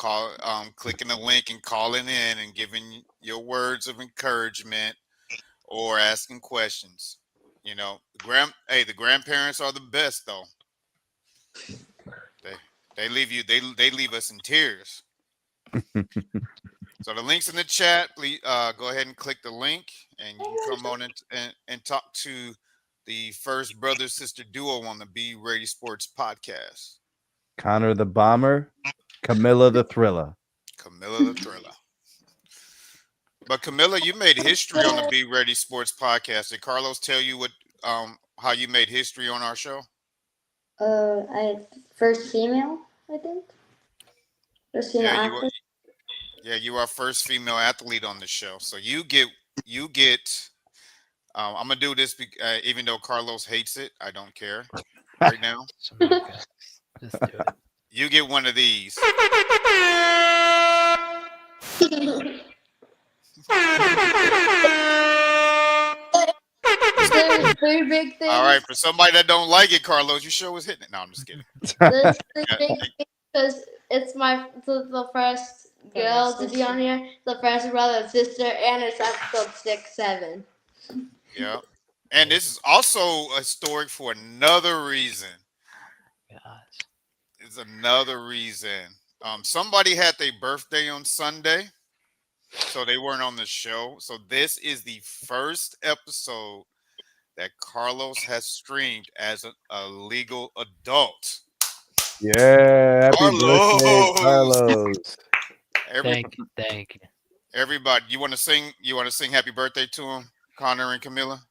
clicking the link and calling in and giving your words of encouragement or asking questions. You know, the grandparents are the best though. They they leave you they leave us in tears. So the link's in the chat. Please go ahead and click the link, and you can come on and talk to the first brother sister duo on the Be Ready Sports podcast, Connor the Bomber, Camilla the Thriller. Camilla the Thriller. But Camilla, you made history on the Be Ready Sports podcast. Did Carlos tell you what how you made history on our show? I first female, I think. First female Yeah, athlete. you are first female athlete on the show. So you get. I'm gonna do this even though Carlos hates it. I don't care. Right now, Just do it. you get one of these. Three big things. All right, for somebody that don't like it, Carlos, you sure was hitting it. No, I'm just kidding. There's three big things because it's the first girl to be on here, the first brother and sister, and it's episode 6, 7. Yeah, and this is also historic for another reason. Gosh. It's another reason. Somebody had their birthday on Sunday, so they weren't on the show. So this is the first episode that Carlos has streamed as a legal adult. Yeah, happy Carlos! birthday, Carlos. Thank you. Everybody, you want to sing? You want to sing happy birthday to him, Connor and Camilla?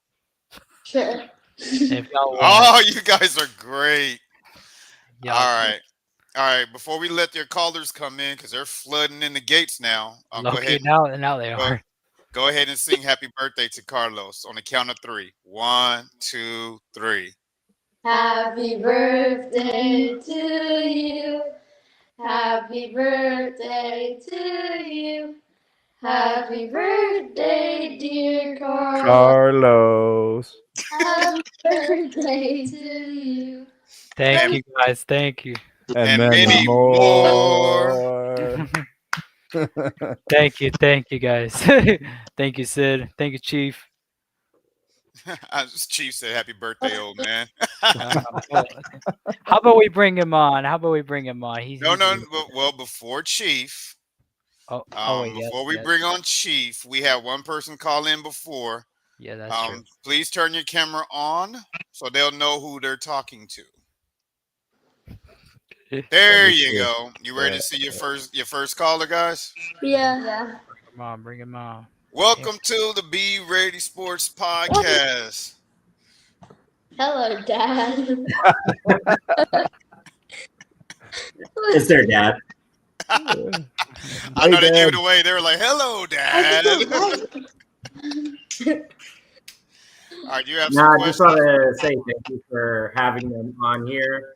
Sure. If y'all want, Oh, you guys are great. y'all, All right. Before we let their callers come in, because they're flooding in the gates now, go okay, ahead. now they are. Go ahead and sing happy birthday to Carlos on the count of 3. 1, 2, 3. Happy birthday to you. Happy birthday to you. Happy birthday, dear Carl. Carlos. Happy birthday to you. Thank you guys. Thank you. And many many more. Thank you guys. Thank you, Sid. Thank you, Chief. Chief said happy birthday, old man. How about we bring him on? He's Well, before Chief, wait, before we yes. bring on Chief, we had one person call in before. Yeah, that's true. Please turn your camera on so they'll know who they're talking to. There you go. You ready to see your first caller, guys? Yeah. Bring him on. Welcome to the Be Ready Sports podcast. Hello, Dad. It's their dad. I know they gave it away. They were like, "Hello, Dad." All right, you have some I questions? just want to say thank you for having them on here.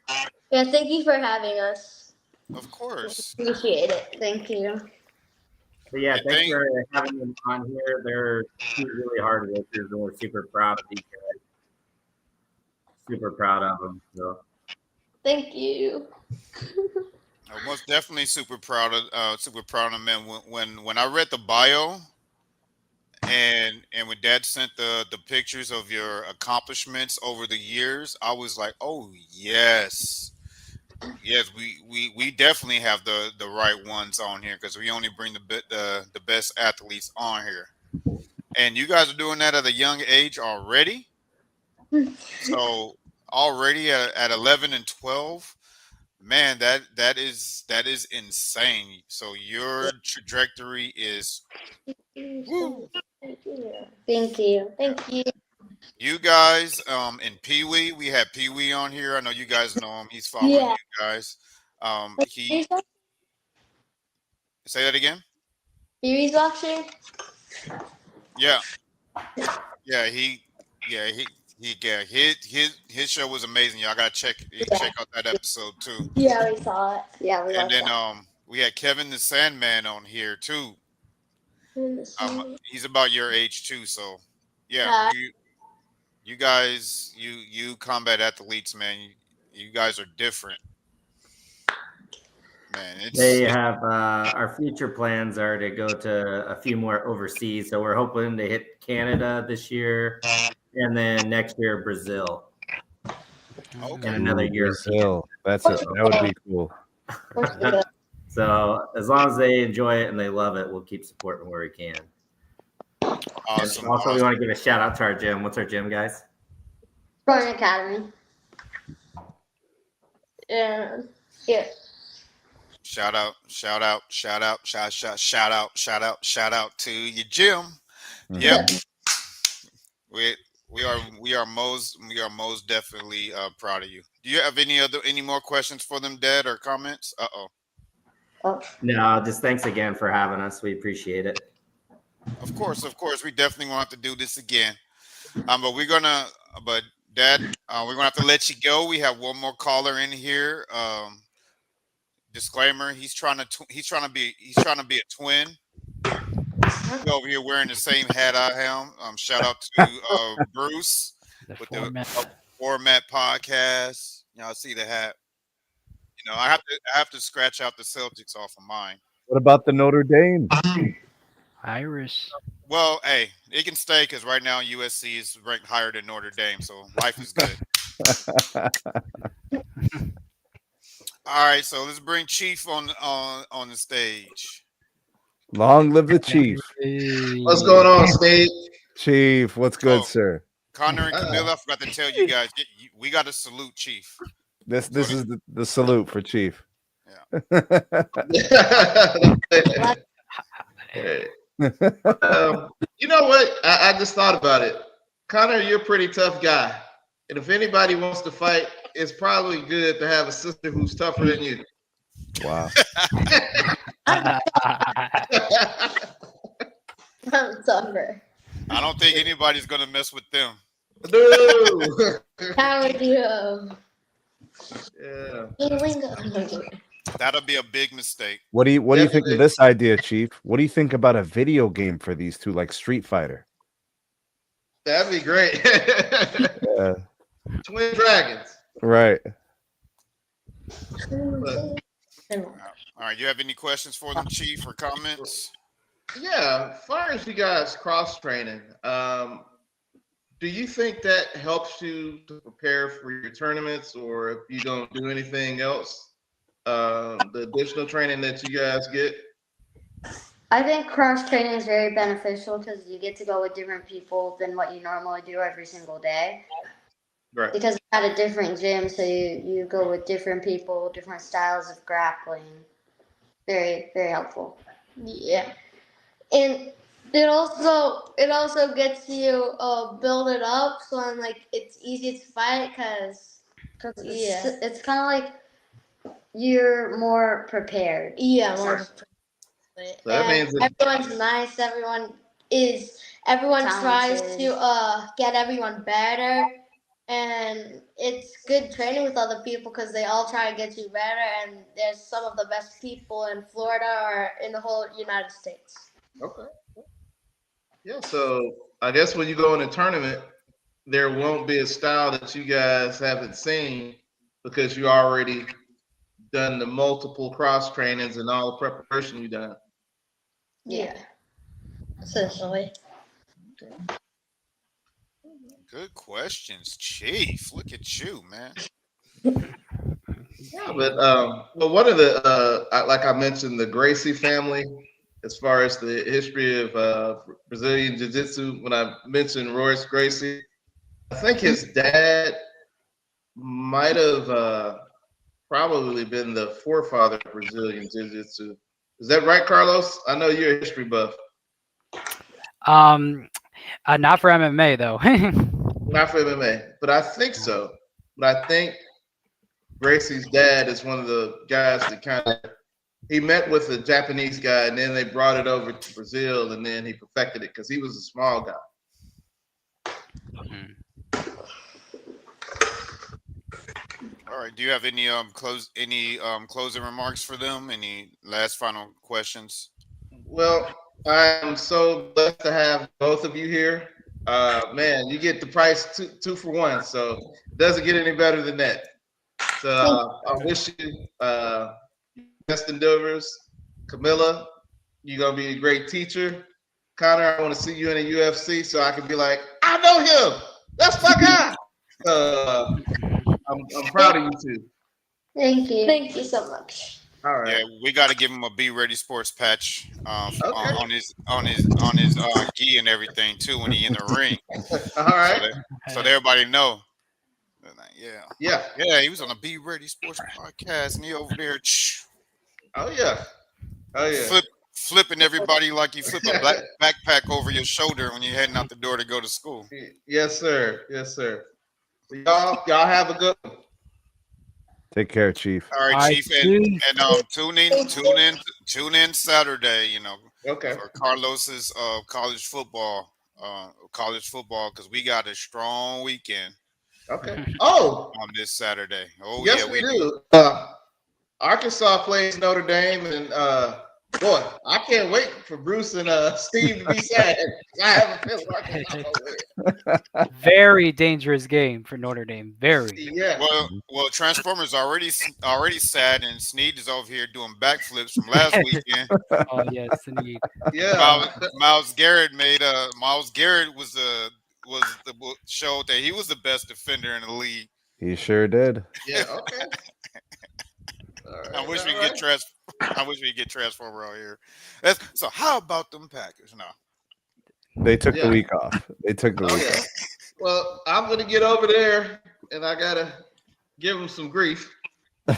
Yeah, thank you for having us. Of course. Appreciate it. Thank you. But yeah, thanks for having them on here. They're really hard workers, and we're super proud of these guys. Super proud of them. So. Thank you. I'm most definitely super proud of them. When I read the bio, and when Dad sent the pictures of your accomplishments over the years, I was like, oh yes, we definitely have the right ones on here because we only bring the best athletes on here, and you guys are doing that at a young age already. So already at 11 and 12. Man, that is insane. So your trajectory is woo. Thank you. Thank you. You guys, in Pee Wee, we had Pee Wee on here. I know you guys know him. He's following Yeah. you guys. He say that again. Pee-wee's watching. Yeah, yeah. His show was amazing. Y'all gotta check out that episode too. Yeah, we saw it. Yeah, we And love then that. we had Kevin the Sandman on here too. He's about your age too, so yeah. You guys, you combat athletes, man. You guys are different, man. They have our future plans are to go to a few more overseas. So we're hoping to hit Canada this year, and then next year Brazil, and another year. Brazil. That would be cool. So as long as they enjoy it and they love it, we'll keep supporting where we can. Awesome. And also, we want to give a shout out to our gym. What's our gym, guys? Spartan Academy. And yeah. Shout out to your gym. Yep. We are most definitely proud of you. Do you have any more questions for them, Dad, or comments? Oh. No, just thanks again for having us. We appreciate it. Of course, we definitely want to do this again. But Dad, we're gonna have to let you go. We have one more caller in here. Disclaimer: he's trying to be a twin. He's over here wearing the same hat I am. Shout out to Bruce with the Format Podcast. I see the hat. I have to scratch out the Celtics off of mine. What about the Notre Dame? Irish. Well, hey, it can stay because right now USC is ranked higher than Notre Dame, so life is good. All right, so let's bring Chief on the stage. Long live the Chief. What's going on, Steve? Chief, what's good, sir? Connor and Camilla, I forgot to tell you guys, we got to salute Chief. This is the salute for Chief. You know what? I just thought about it. Connor, you're a pretty tough guy. And if anybody wants to fight, it's probably good to have a sister who's tougher than you. Wow. I'm tougher. I don't think anybody's going to mess with them. No. How would you? Yeah. That'll be a big mistake. What do you think of this idea, Chief? What do you think about a video game for these two, like Street Fighter? That'd be great. Yeah. Twin Dragons. Right. But, all right, you have any questions for them, Chief, or comments? yeah, as far as you guys cross training, do you think that helps you to prepare for your tournaments, or if you don't do anything else, the additional training that you guys get? I think cross training is very beneficial because you get to go with different people than what you normally do every single day. Right. Because it's at a different gym, so you go with different people, different styles of grappling. Very, very helpful. Yeah, and it also gets you build it up, so I'm like it's easy to fight because it's kind of like you're more prepared. Yeah, more. So that means everyone's nice. Everyone tries to get everyone better, and it's good training with other people because they all try to get you better. And there's some of the best people in Florida or in the whole United States. okay. Yeah, so I guess when you go in a tournament, there won't be a style that you guys haven't seen because you already done the multiple cross trainings and all the preparation you done. Yeah, essentially. Good questions, Chief. Look at you, man. Yeah, but well, one of the like I mentioned, the Gracie family, as far as the history of Brazilian Jiu-Jitsu, when I mentioned Royce Gracie, I think his dad might have probably been the forefather of Brazilian Jiu-Jitsu. Is that right, Carlos? I know you're a history buff. Not for MMA though. Not for MMA, but I think so. But I think Gracie's dad is one of the guys that kind of he met with a Japanese guy, and then they brought it over to Brazil, and then he perfected it because he was a small guy. All right. Do you have any closing remarks for them? Any last final questions? Well, I'm so blessed to have both of you here. Man, you get the price two for one, so it doesn't get any better than that. So I wish you best endeavors. Camilla, you're gonna be a great teacher. Connor, I want to see you in a UFC so I can be like, I know him. That's my guy. I'm proud of you two. Thank you. Thank you so much. All right. Yeah, we got to give him a Be Ready Sports patch Okay. on his gi and everything too when he in the ring. All right. So that everybody know. Yeah. Yeah, he was on a Be Ready Sports podcast, and he over there Oh yeah. flipping everybody like you flip a black backpack over your shoulder when you're heading out the door to go to school. Yes, sir. Yes, sir. Y'all have a good one. Take care, Chief. All right, Chief, and tune in Saturday. Okay. For Carlos's college football, because we got a strong weekend. Okay. Oh, on this Saturday. Oh yes, yeah, we do. Arkansas plays Notre Dame, and boy, I can't wait for Bruce and Steve to be sad. I have a feeling Arkansas will win. Very dangerous game for Notre Dame. Very. Yeah. Well, Transformers already sad, and Sneed is over here doing backflips from last weekend. Oh yes, Sneed. Yeah. Miles Garrett showed that he was the best defender in the league. He sure did. Yeah. Okay. Right, I wish we could get Transformer out here. So how about them Packers? No. They took the week off. They took the week off. Well, I'm gonna get over there, and I gotta give them some grief. Make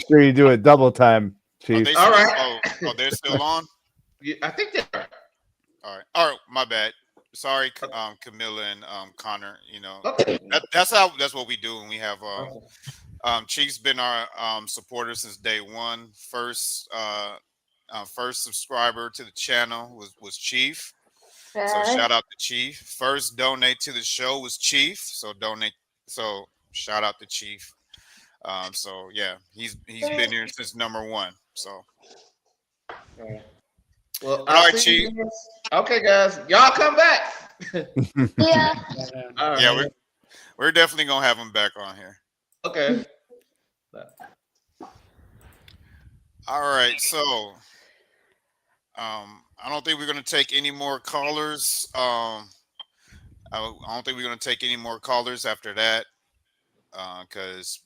sure you do it double time, Chief. All right. Oh, they're still on? Yeah, I think they are. All right. My bad. Sorry, Camilla and Connor. Okay. That's what we do when we have. Chief's been our supporter since day one. First subscriber to the channel was Chief. So shout out to Chief. First donate to the show was Chief. So shout out to Chief. So yeah, he's been here since number one. So. Well, all right, Chief. Okay, guys, y'all come back. Yeah. All right. Yeah, we're definitely gonna have him back on here. Okay. All right, so I don't think we're gonna take any more callers. I don't think we're gonna take any more callers after that, because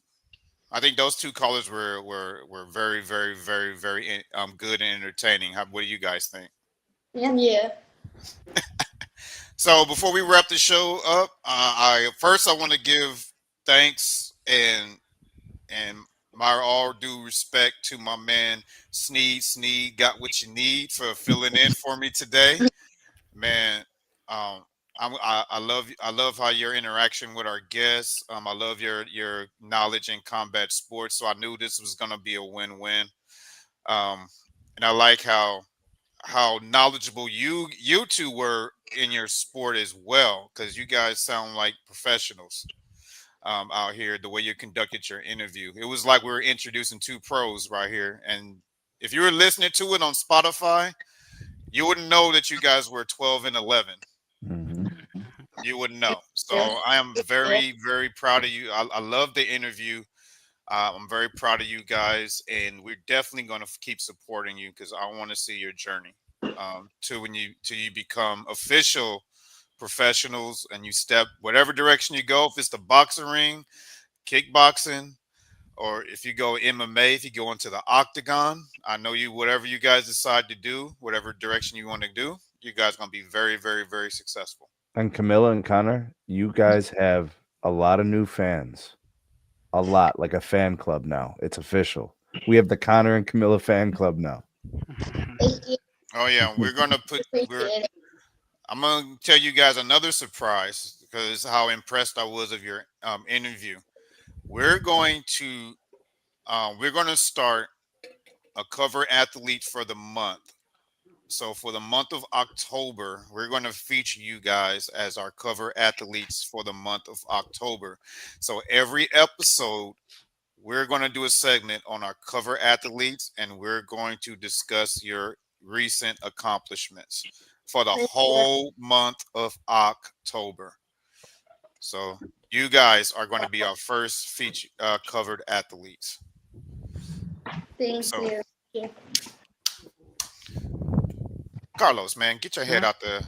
I think those two callers were very, very, very, very good and entertaining. What do you guys think? Yeah. So before we wrap the show up, I want to give thanks and my all due respect to my man Sneed. Sneed got what you need for filling in for me today, man. I love how your interaction with our guests. I love your knowledge in combat sports. So I knew this was gonna be a win-win. And I like how knowledgeable you two were in your sport as well, because you guys sound like professionals out here. The way you conducted your interview, it was like we were introducing two pros right here. And if you were listening to it on Spotify, you wouldn't know that you guys were 12 and 11. Mm-hmm. You wouldn't know. So I am very, very proud of you. I love the interview. I'm very proud of you guys, and we're definitely going to keep supporting you, because I want to see your journey till you become official professionals and you step whatever direction you go. If it's the boxing ring, kickboxing, or if you go MMA, if you go into the octagon, I know you. Whatever you guys decide to do, whatever direction you want to do, you guys are going to be very, very, very successful. And Camilla and Connor, you guys have a lot of new fans. A lot, like a fan club now. It's official. We have the Connor and Camilla fan club now. Thank you. Oh yeah, we're gonna put Appreciate it. I'm gonna tell you guys another surprise because how impressed I was of your interview. We're going to start a cover athlete for the month. So for the month of October, we're going to feature you guys as our cover athletes for the month of October. So every episode, we're going to do a segment on our cover athletes, and we're going to discuss your recent accomplishments for the whole month of October. So you guys are going to be our first feature covered athletes. Thank So you. Carlos, man, get your head out your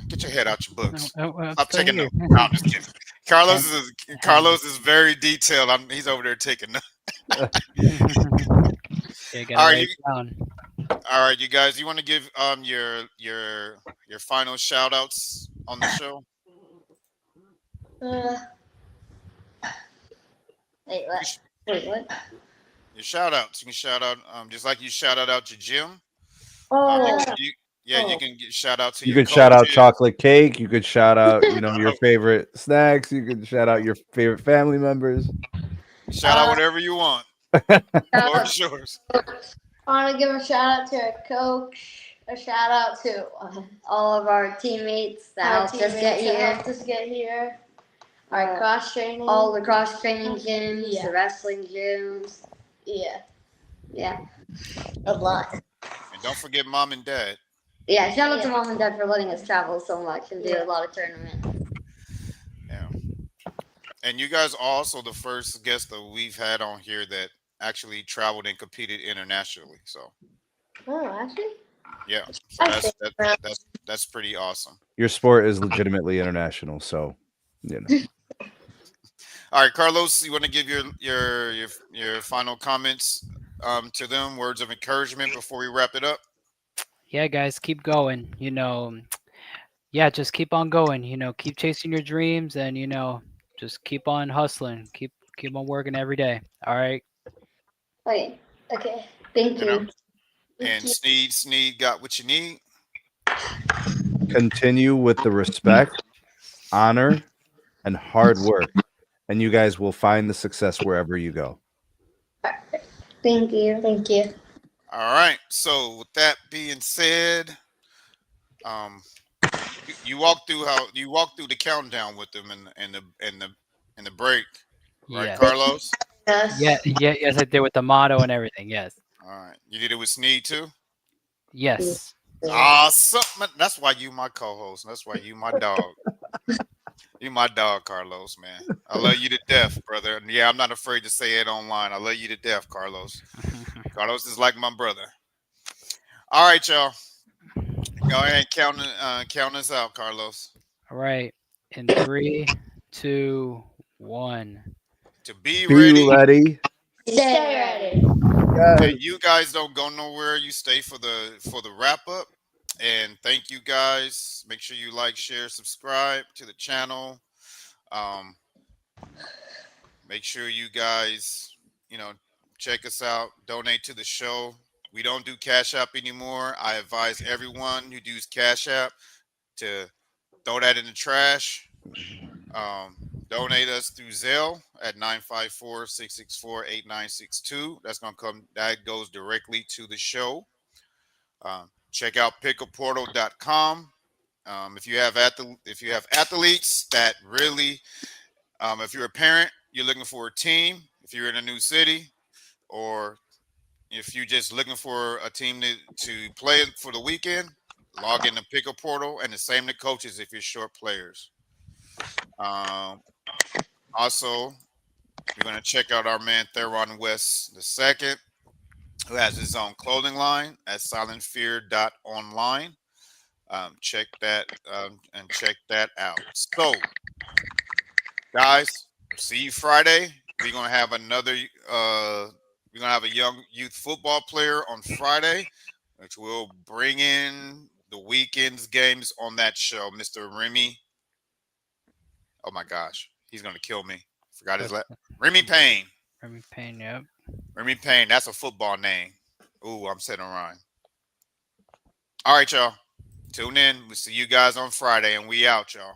books. Stop Stay taking here. notes. No, I'm just kidding. Carlos is very detailed. He's over there taking notes. Yeah, gotta All right, write it down. all right, you guys. You want to give your final shout outs on the show? Uh, wait, what? Wait, what? Your shout outs. You can shout out just like you shout out your gym. Oh, You can shout out to You your could shout out coaches. chocolate cake. You could shout out, your favorite snacks. You could shout out your favorite family members. Shout out whatever you want. Floor is yours. I want to give a shout out to our coach. A shout out to All of our teammates that our helped us get teammates that here. helped us get here. Our Uh, cross training. All the cross training gyms, Yeah. the wrestling gyms. Yeah, Yeah, a lot. And don't forget mom and dad. Yeah, shout out to Yeah. mom and dad for letting us travel so much and do Yeah. a lot of tournaments. Yeah. And you guys are also the first guest that we've had on here that actually traveled and competed internationally. So Oh, actually? yeah, so that's pretty awesome. Your sport is legitimately international, so All right, Carlos, you want to give your final comments to them, words of encouragement before we wrap it up? Yeah, guys, keep going. Yeah, just keep on going. Keep chasing your dreams, and just keep on hustling. Keep on working every day. All right. Okay, Okay. thank You know, you. and Sneed got what you need. continue with the respect, honor, and hard work, and you guys will find the success wherever you go. Thank you. Thank you. All right. So with that being said, you walked through the countdown with them in the break, right, Yes. Carlos? Yes. Yes, I did with the motto and everything. Yes. All right. You did it with Sneed too? Yes. Awesome. That's why you my co-host. That's why you my dog. You my dog, Carlos, man. I love you to death, brother. And yeah, I'm not afraid to say it online. I love you to death, Carlos. Carlos is like my brother. All right, y'all. Go ahead and count us out, Carlos. All right. In 3, 2, 1. To be Be ready. ready. Stay ready. Okay, you guys don't go nowhere. You stay for the wrap up. And thank you guys. Make sure you like, share, subscribe to the channel. Make sure you guys, check us out. Donate to the show. We don't do Cash App anymore. I advise everyone who does Cash App to throw that in the trash. Donate us through Zelle at 954-664-8962. That goes directly to the show. Check out pickupportal.com. If you have athletes that really, if you're a parent, you're looking for a team, if you're in a new city, or if you're just looking for a team to play for the weekend, log into Pickup Portal, and the same to coaches if you're short players. Also, you're going to check out our man Theron West II, who has his own clothing line at silentfear.online. Check that and check that out. So, guys, see you Friday. We're gonna have a young youth football player on Friday, which will bring in the weekend's games on that show. Mr. Remy. Oh my gosh, he's gonna kill me. Forgot his Remy Payne. Remy Payne, yep. Remy Payne. That's a football name. Ooh, I'm sitting around. All right, y'all. Tune in. We'll see you guys on Friday, and we out, y'all.